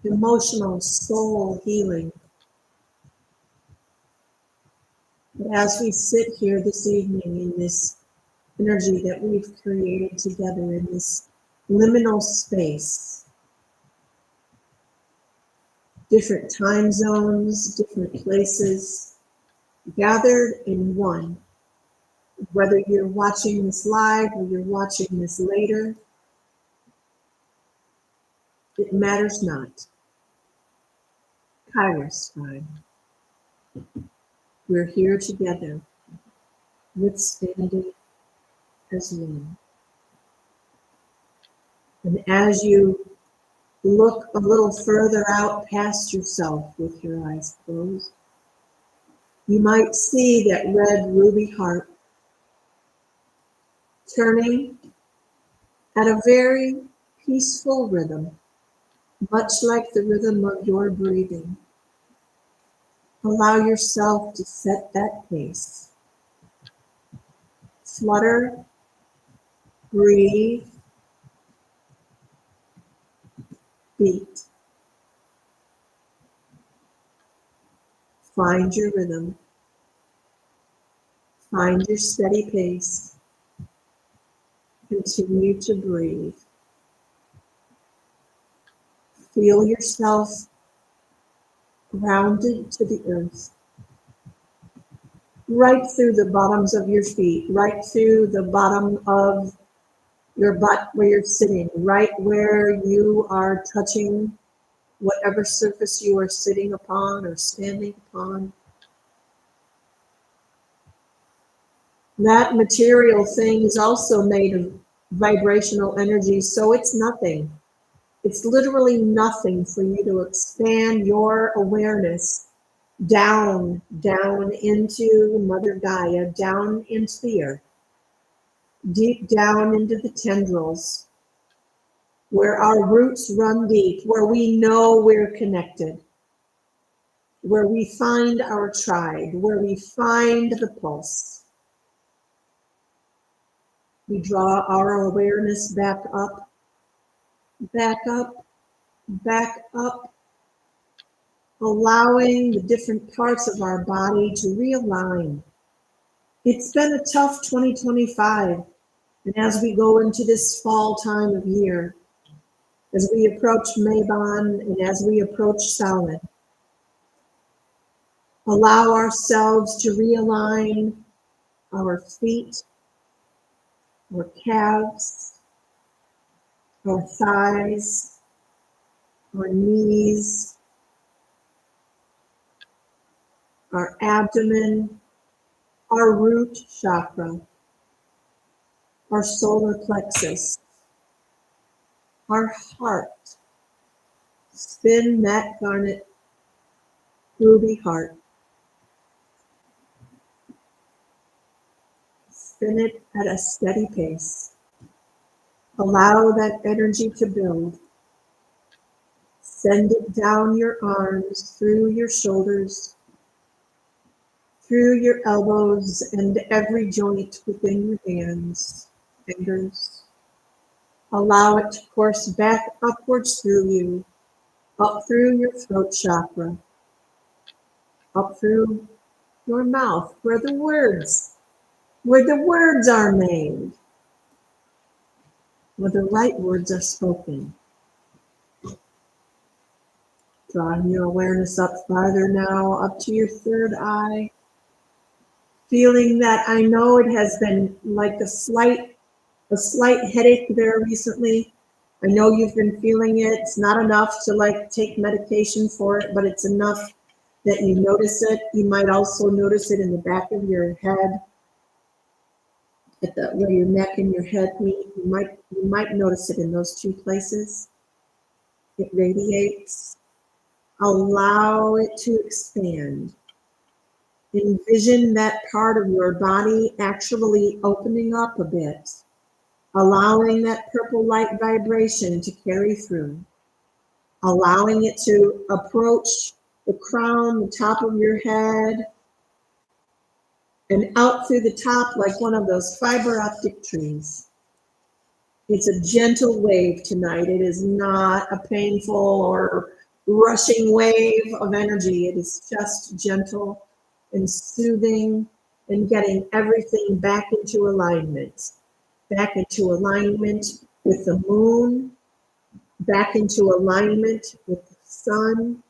emotional soul healing. But as we sit here this evening in this energy that we've created together in this liminal space, different time zones, different places, gathered in one. Whether you're watching this live or you're watching this later, it matters not. Kairos time. We're here together, withstanding as one. And as you look a little further out past yourself with your eyes closed, you might see that red ruby heart turning at a very peaceful rhythm, much like the rhythm of your breathing. Allow yourself to set that pace. Flutter, breathe, beat. Find your rhythm. Find your steady pace. Continue to breathe. Feel yourself grounded to the earth, right through the bottoms of your feet, right through the bottom of your butt where you're sitting, right where you are touching whatever surface you are sitting upon or standing upon. That material thing is also made of vibrational energy, so it's nothing. It's literally nothing for you to expand your awareness down into Mother Gaia, down into the earth, deep down into the tendrils, where our roots run deep, where we know we're connected, where we find our tribe, where we find the pulse. We draw our awareness back up, back up, back up, allowing the different parts of our body to realign. It's been a tough 2025, and as we go into this fall time of year, as we approach Mabon and as we approach Samhain, allow ourselves to realign our feet, our calves, our thighs, our knees, our abdomen, our root chakra, our solar plexus, our heart. Spin that garnet ruby heart. Spin it at a steady pace. Allow that energy to build. Send it down your arms, through your shoulders, through your elbows, and every joint within your hands, fingers. Allow it to course back upwards through you, up through your throat chakra, up through your mouth, where the words are made, where the right words are spoken. Drawing your awareness up farther now, up to your third eye. Feeling that, I know it has been like a slight headache there recently. I know you've been feeling it. It's not enough to like take medication for it, but it's enough that you notice it. You might also notice it in the back of your head, at the where your neck and your head meet. You might notice it in those two places. It radiates. Allow it to expand. Envision that part of your body actually opening up a bit, allowing that purple light vibration to carry through, allowing it to approach the crown, the top of your head, and out through the top like one of those fiber optic trees. It's a gentle wave tonight. It is not a painful or rushing wave of energy. It is just gentle and soothing and getting everything back into alignment. Back into alignment with the moon, back into alignment with the sun,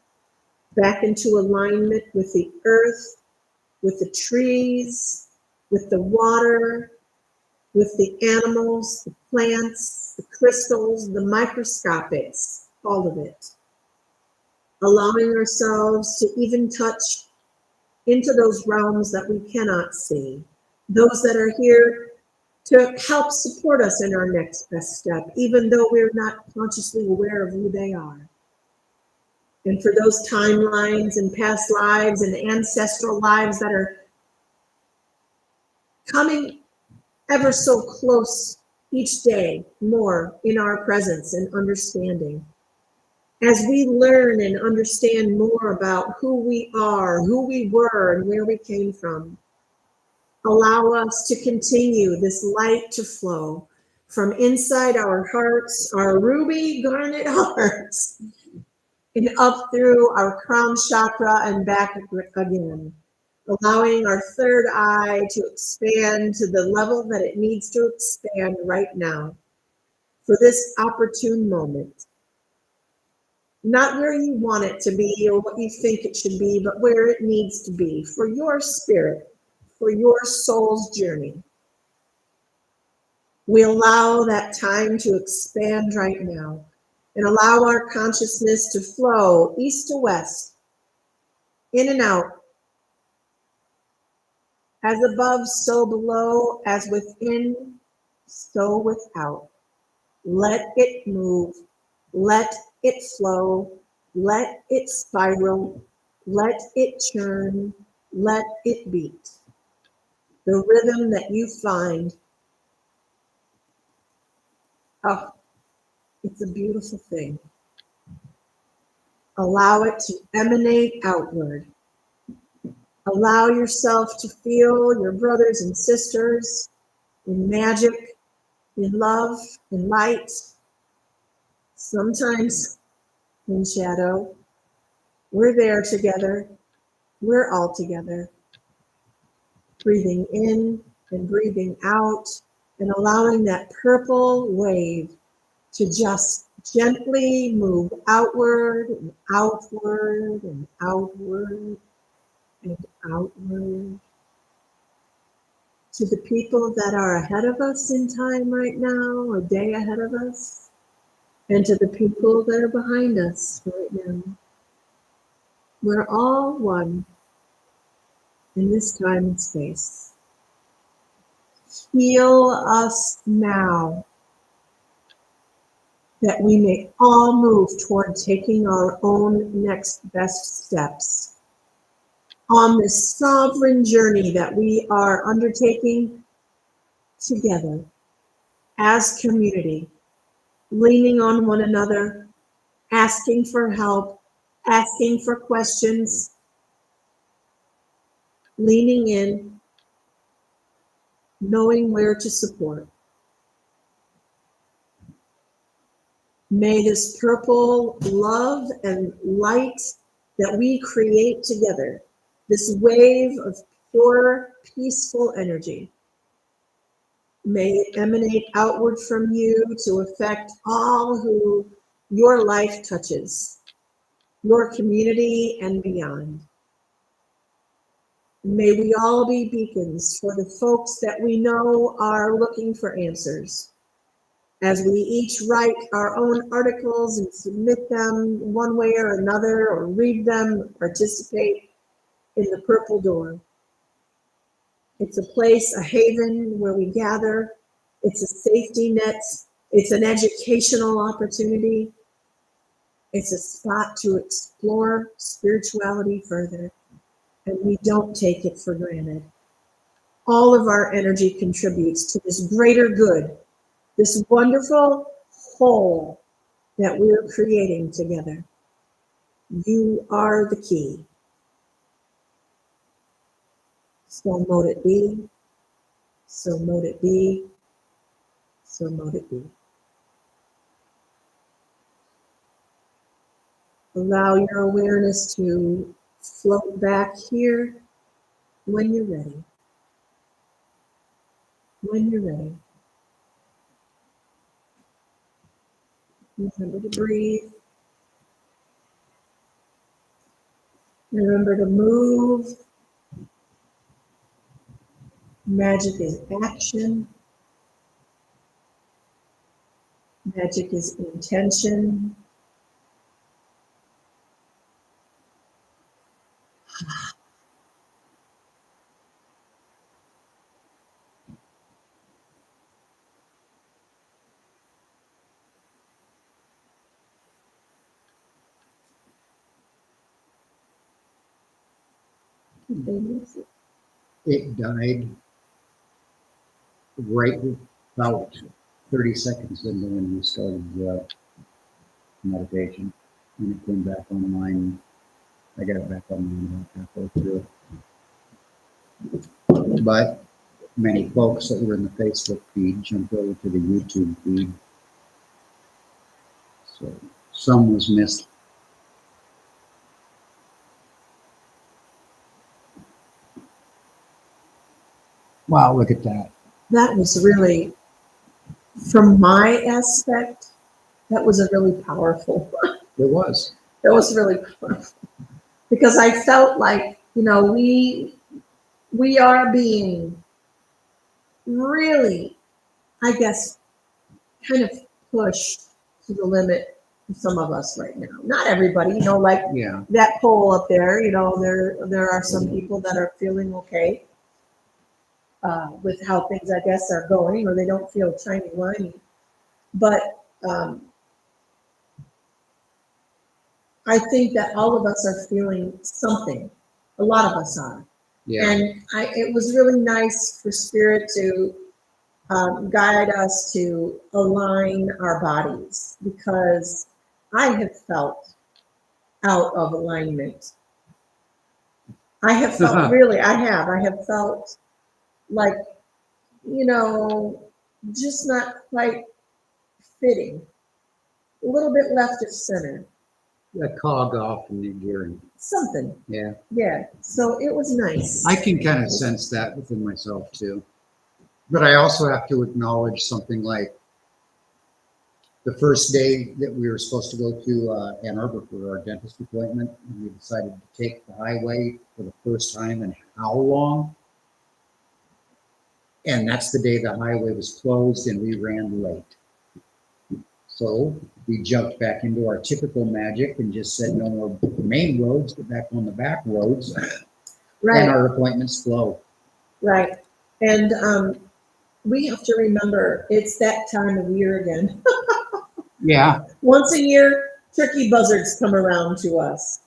back into alignment with the earth, with the trees, with the water, with the animals, the plants, the crystals, the microscopics, all of it. Allowing ourselves to even touch into those realms that we cannot see, those that are here to help support us in our next best step, even though we're not consciously aware of who they are. And for those timelines and past lives and ancestral lives that are coming ever so close each day, more in our presence and understanding. As we learn and understand more about who we are, who we were, and where we came from, allow us to continue this light to flow from inside our hearts, our ruby garnet hearts, and up through our crown chakra and back again, allowing our third eye to expand to the level that it needs to expand right now for this opportune moment. Not where you want it to be or what you think it should be, but where it needs to be for your spirit, for your soul's journey. We allow that time to expand right now. and allow our consciousness to flow east to west, in and out, as above, so below, as within, so without. Let it move, let it flow, let it spiral, let it churn, let it beat. The rhythm that you find, oh, it's a beautiful thing. Allow it to emanate outward. Allow yourself to feel your brothers and sisters in magic, in love, in light, sometimes in shadow. We're there together. We're all together. Breathing in and breathing out and allowing that purple wave to just gently move outward and outward and outward and outward to the people that are ahead of us in time right now, a day ahead of us, and to the people that are behind us right now. We're all one in this time and space. Heal us now that we may all move toward taking our own next best steps on this sovereign journey that we are undertaking together as community, leaning on one another, asking for help, asking for questions, leaning in, knowing where to support. May this purple love and light that we create together, this wave of pure, peaceful energy, may it emanate outward from you to affect all who your life touches, your community and beyond. May we all be beacons for the folks that we know are looking for answers. As we each write our own articles and submit them one way or another, or read them, participate in the Purple Door. It's a place, a haven where we gather. It's a safety net. It's an educational opportunity. It's a spot to explore spirituality further, and we don't take it for granted. All of our energy contributes to this greater good, this wonderful whole that we're creating together. You are the key. So mote it be, so mote it be, so mote it be. Allow your awareness to float back here when you're ready. When you're ready. Remember to breathe. Remember to move. Magic is action. Magic is intention. It died right about 30 seconds into when we started the meditation. And it came back online. I got it back online about halfway through. But many folks that were in the Facebook feed jumped over to the YouTube feed. So some was missed. Wow, look at that. That was really, from my aspect, that was a really powerful. It was. That was really powerful. Because I felt like, we are being really, I guess, kind of pushed to the limit some of us right now. Not everybody, you know, like Yeah. that poll up there, you know, there are some people that are feeling okay with how things, I guess, are going, or they don't feel timey-wimey. But I think that all of us are feeling something. A lot of us are. Yeah. And it was really nice for Spirit to guide us to align our bodies, because I have felt out of alignment. I have felt really, I have felt like, you know, just not quite fitting, a little bit left of center, A cog off in the gearing. something. Yeah. Yeah. So it was nice. I can kind of sense that within myself too. But I also have to acknowledge something like the first day that we were supposed to go to Ann Arbor for our dentist appointment, and we decided to take the highway for the first time in how long? And that's the day the highway was closed and we ran late. So we jumped back into our typical magic and just said no more main roads, but back on the back roads. Right. And our appointments flow. Right. And we have to remember it's that time of year again. Yeah. Once a year, turkey buzzards come around to us.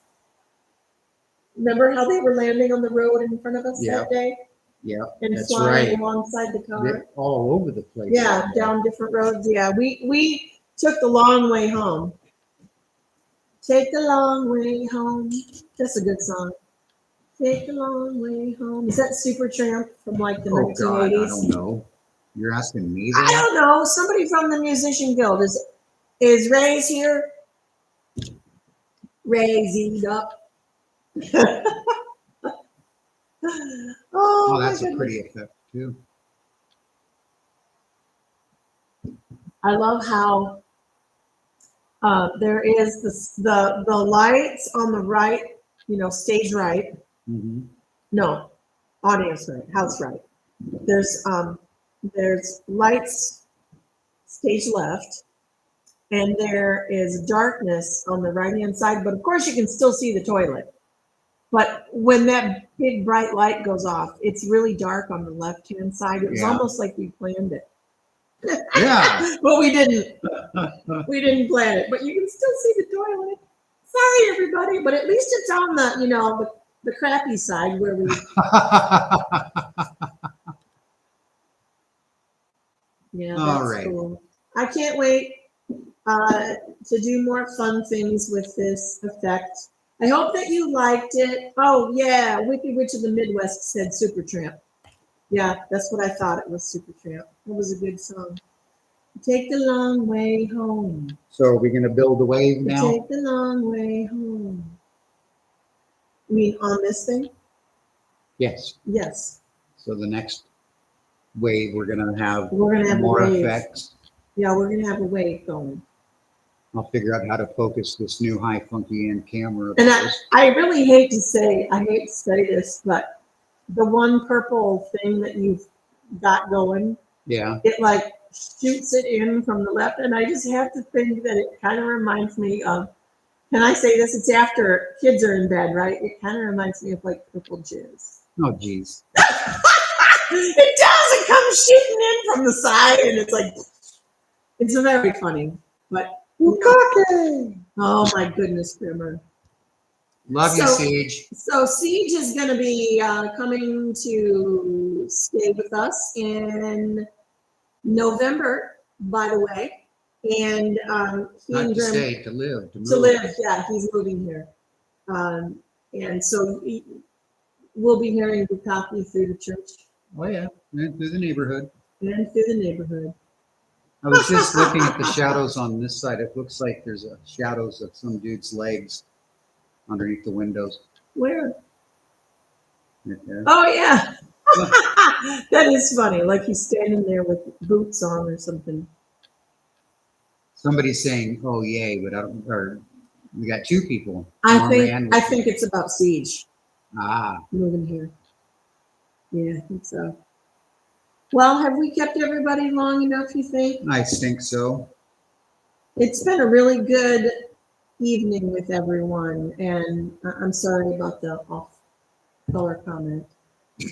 Remember how they were landing on the road in front of us that day? Yeah. And That's flying right. alongside the car? They're all over the place. Yeah, down different roads. Yeah, we took the long way home. Take the long way home. That's a good song. Take the long way home. Is that Supertramp from like the Oh 1980s? God, I don't know. You're asking me I that? don't know. Somebody from the Musician Guild. Is Ray's here? Ray's up. Oh, My that's a goodness. pretty effect too. I love how there is the lights on the right, you know, stage right. Mm-hmm. No, audience right, house right. There's lights stage left, and there is darkness on the right hand side. But of course, you can still see the toilet. But when that big bright light goes off, it's really dark on the left hand side. It was Yeah. almost like we planned it. Yeah. But we didn't. We didn't plan it. But you can still see the toilet. Sorry, everybody. But at least it's on the, you know, the crappy side where we. Yeah, All that's right. cool. I can't wait to do more fun things with this effect. I hope that you liked it. Oh yeah, Wicked Witch of the Midwest said Supertramp. Yeah, that's what I thought it was, Supertramp. It was a good song. Take the long way home. So are we going to build a wave now? Take the long way home. You mean on this thing? Yes. Yes. So the next wave, we're going to have a more wave. effects. Yeah, we're gonna have a wave going. I'll figure out how to focus this new high funky end camera. of And ours. I really hate to say this, but the one purple thing that you've got going, Yeah. it like shoots it in from the left, and I just have to think that it kind of reminds me of. Can I say this? It's after kids are in bed, right? It kind of reminds me of like purple jizz. Oh, geez. It does. It comes shooting in from the side, and it's like, it's very funny. But you know, oh my goodness, Grimmer. Love you, Siege. So Siege is going to be coming to stay with us in November, by the way. And he Not and to Grim, stay, to live, to move. to live, yeah, he's moving here. And so we'll be hearing Bukaki through the church Oh, yeah. And through the neighborhood. and through the neighborhood. I was just looking at the shadows on this side. It looks like there's shadows of some dude's legs underneath the windows. Where? Right there. Oh, yeah. That is funny. Like he's standing there with boots on or something. Somebody's saying, "Oh, yay!" But I don't. Or we got two people. I Norman think it's about Siege Ah, moving here. Yeah, I think so. Well, have we kept everybody long enough, you think? I think so. It's been a really good evening with everyone, and I'm sorry about the off-color comment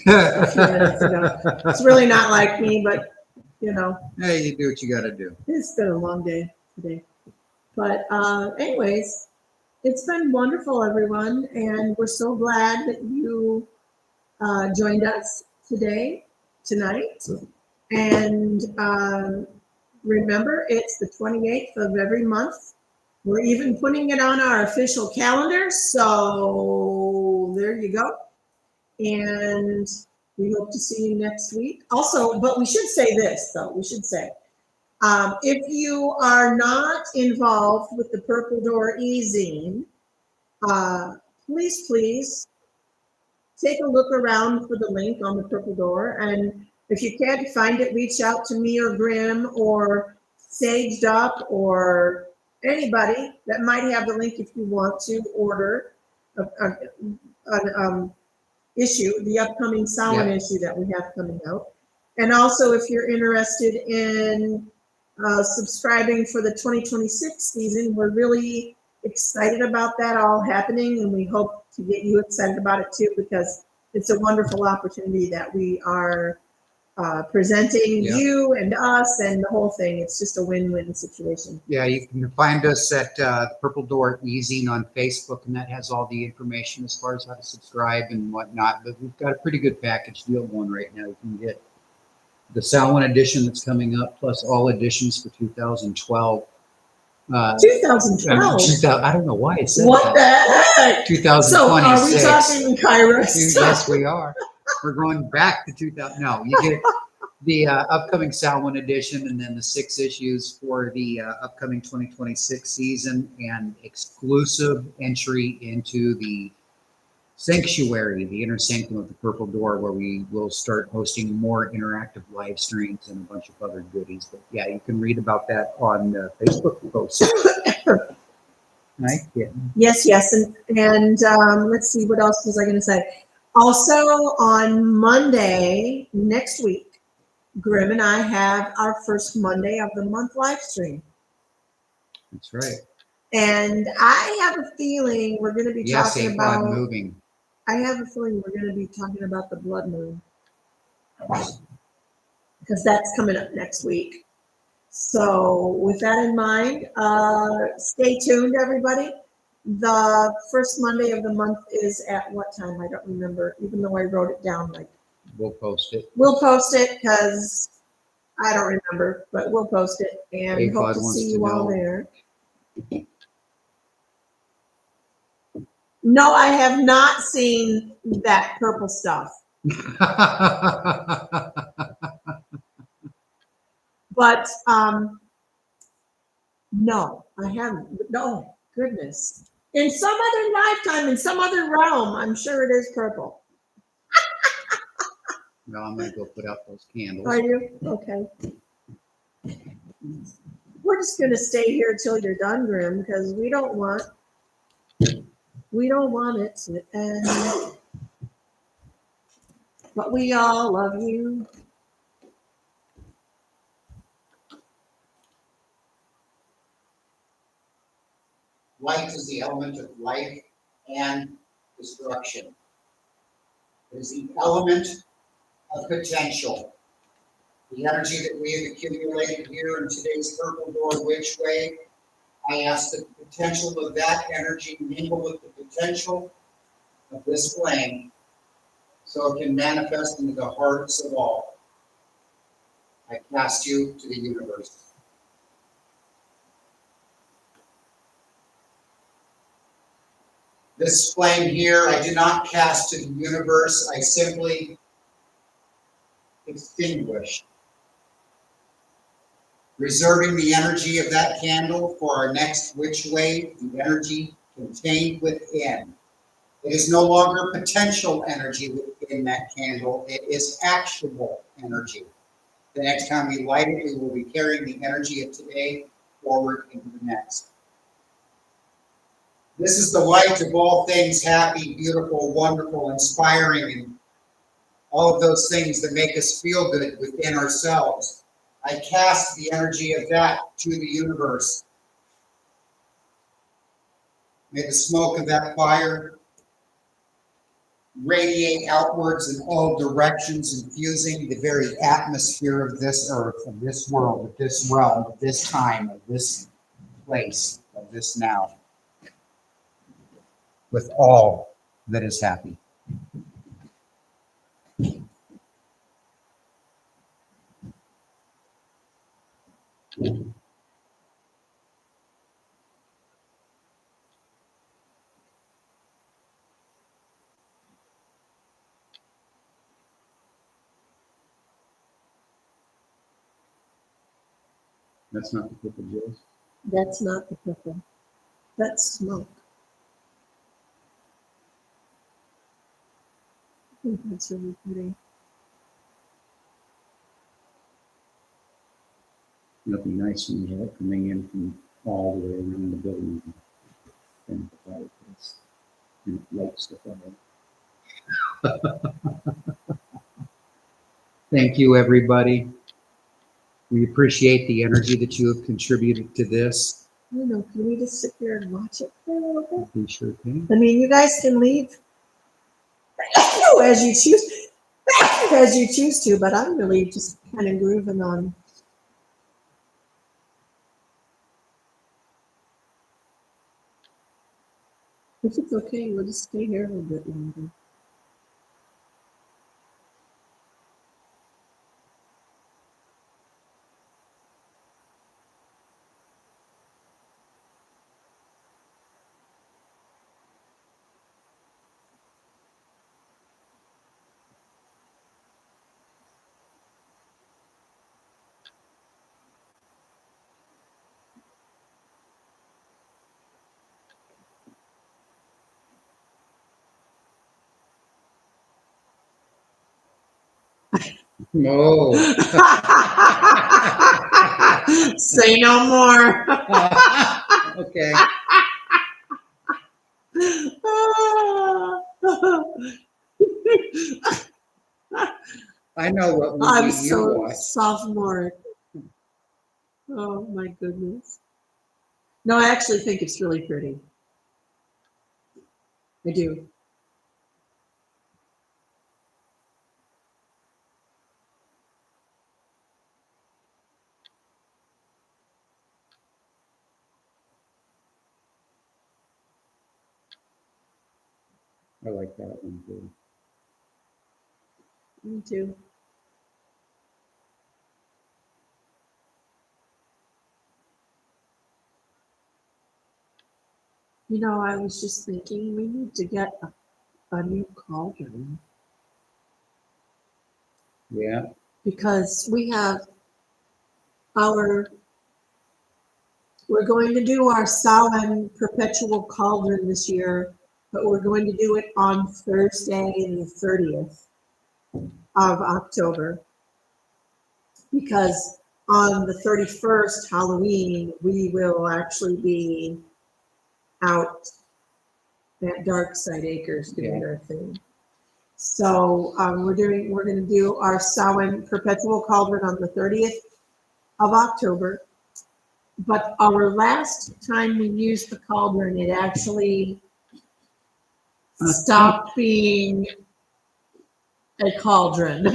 a few minutes ago. It's really not like me, but you know, Hey, you do what you got to do. it's been a long day today. But anyways, it's been wonderful, everyone, and we're so glad that you joined us tonight. And remember, it's the 28th of every month. We're even putting it on our official calendar, so there you go. And we hope to see you next week. Also, but we should say this, though. We should say, if you are not involved with the Purple Door e-zine, please take a look around for the link on the Purple Door. And if you can't find it, reach out to me or Grim or Saged Up or anybody that might have the link if you want to order an issue, the upcoming Samhain issue that we have coming out. And also, if you're interested in subscribing for the 2026 season, we're really excited about that all happening, and we hope to get you excited about it too, because it's a wonderful opportunity that we are presenting you and us and the whole thing. It's just a win-win situation. Yeah, you can find us at Purple Door e-zine on Facebook, and that has all the information as far as how to subscribe and whatnot. But we've got a pretty good package deal going right now. You can get the Samhain edition that's coming up, plus all editions for 2012. 2012? I don't know why it said what that. The heck? 2026. So are we talking Kairos? Yes, we are. We're going back to 2000. No, you get the upcoming Samhain edition, and then the 6 issues for the upcoming 2026 season, and exclusive entry into the Sanctuary, the inner sanctum of the Purple Door, where we will start hosting more interactive live streams and a bunch of other goodies. But yeah, you can read about that on Facebook posts. Right? Yeah. Yes, and let's see, what else was I going to say? Also, on Monday next week, Grim and I have our first Monday of the month live stream. That's right. And I have a feeling we're going to be talking about moving. I have a feeling we're going to be talking about the blood moon, because that's coming up next week. So with that in mind, stay tuned, everybody. The first Monday of the month is at what time? I don't remember, even though I wrote it down. We'll post it. We'll post it because I don't remember, but we'll post it, and hope to see you all there. No, I have not seen that purple stuff. But no, I haven't. No, goodness. In some other lifetime, in some other realm, I'm sure it is purple. No, I'm going to go put out those candles. Are you? Okay. We're just going to stay here till you're done, Grim, because we don't want it to end. But we all love you. Light is the element of life and destruction. It is the element of potential. The energy that we have accumulated here in today's Purple Door Wytch Way, I ask that the potential of that energy mingle with the potential of this flame so it can manifest into the hearts of all. I cast you to the universe. This flame here, I do not cast to the universe. I simply extinguish, reserving the energy of that candle for our next Wytch Wave, the energy contained within. It is no longer potential energy within that candle. It is actual energy. The next time we light it, we will be carrying the energy of today forward into the next. This is the light of all things happy, beautiful, wonderful, inspiring, and all of those things that make us feel good within ourselves. I cast the energy of that to the universe May the smoke of that fire radiate outwards in all directions, infusing the very atmosphere of this earth, of this world, of this realm, of this time, of this place, of this now, with all that is happy. That's not the purple juice. That's not the purple. That's smoke. I think that's really pretty. It'll be nice when you have it coming in from all the way around the building and the fireplace. And it lights the fire. Thank you, everybody. We appreciate the energy that you have contributed to this. I don't know, can we just sit there and watch it for a little bit? We sure can. I mean, you guys can leave as you choose to, but I'm really just kind of grooving on. If it's okay, we'll just stay here a little bit longer. No. Say no more. Okay. I know what movie I'm you so watch. sophomore. Oh my goodness. No, I actually think it's really pretty. I do. I like that one too. Me too. You know, I was just thinking we need to get a new cauldron Yeah. because we have we're going to do our Samhain perpetual cauldron this year, but we're going to do it on Thursday, the 30th of October, because on the 31st, Halloween, we will actually be out at Darkside Acres doing our thing. So we're going to do our Samhain perpetual cauldron on the 30th of October. But our last time we used the cauldron, it actually stopped being a cauldron.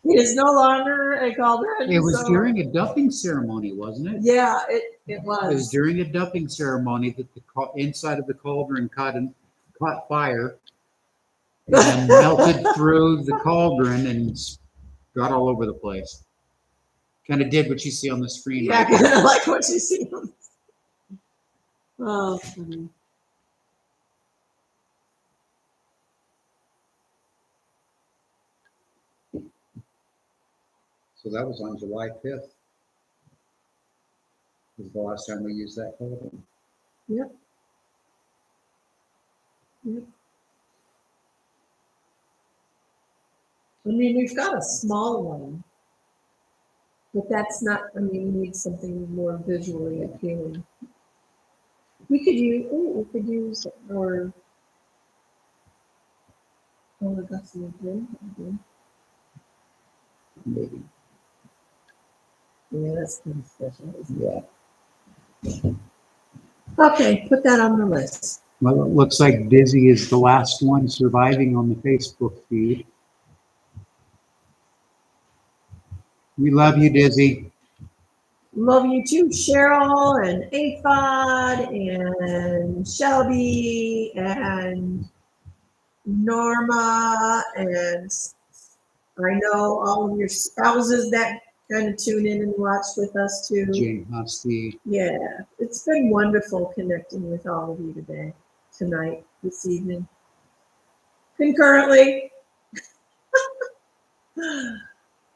It is no longer a cauldron. It was so- during a dumping ceremony, wasn't it? Yeah, it It was was. during a dumping ceremony that the inside of the cauldron caught fire and melted through the cauldron and got all over the place. Kind of did what you see on the screen. Yeah, Right kind there. of like what you see. Oh, funny. So that was on July 5th. Was the last time we used that cauldron. Yep. Yep. I mean, we've got a small one, but that's not, I mean, we need something more visually appealing. We could use our, oh, that's a good. Maybe. Yeah, that's kind of special. Isn't it? Yeah. Okay, put that on the list. Well, it looks like Dizzy is the last one surviving on the Facebook feed. We love you, Dizzy. Love you too, Cheryl and Aphod and Shelby and Norma, and I know all of your spouses that kind of tune in and watch with us too. Jane Husty. Yeah, it's been wonderful connecting with all of you today, tonight, this evening. Concurrently.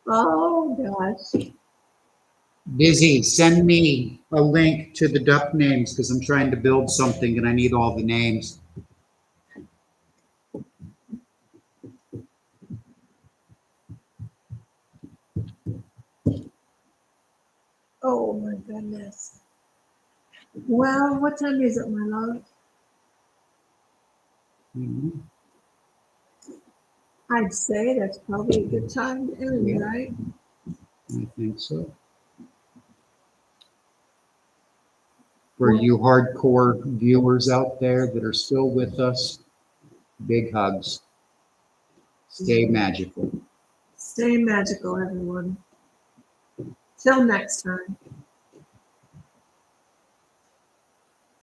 Oh gosh. Dizzy, send me a link to the duck names because I'm trying to build something and I need all the names. Oh my goodness. Well, what time is it, my love? Mhm. I'd say that's probably a good time to end, Yeah. right? I think so. For you hardcore viewers out there that are still with us, big hugs. Stay magical. Stay magical, everyone. Till next time.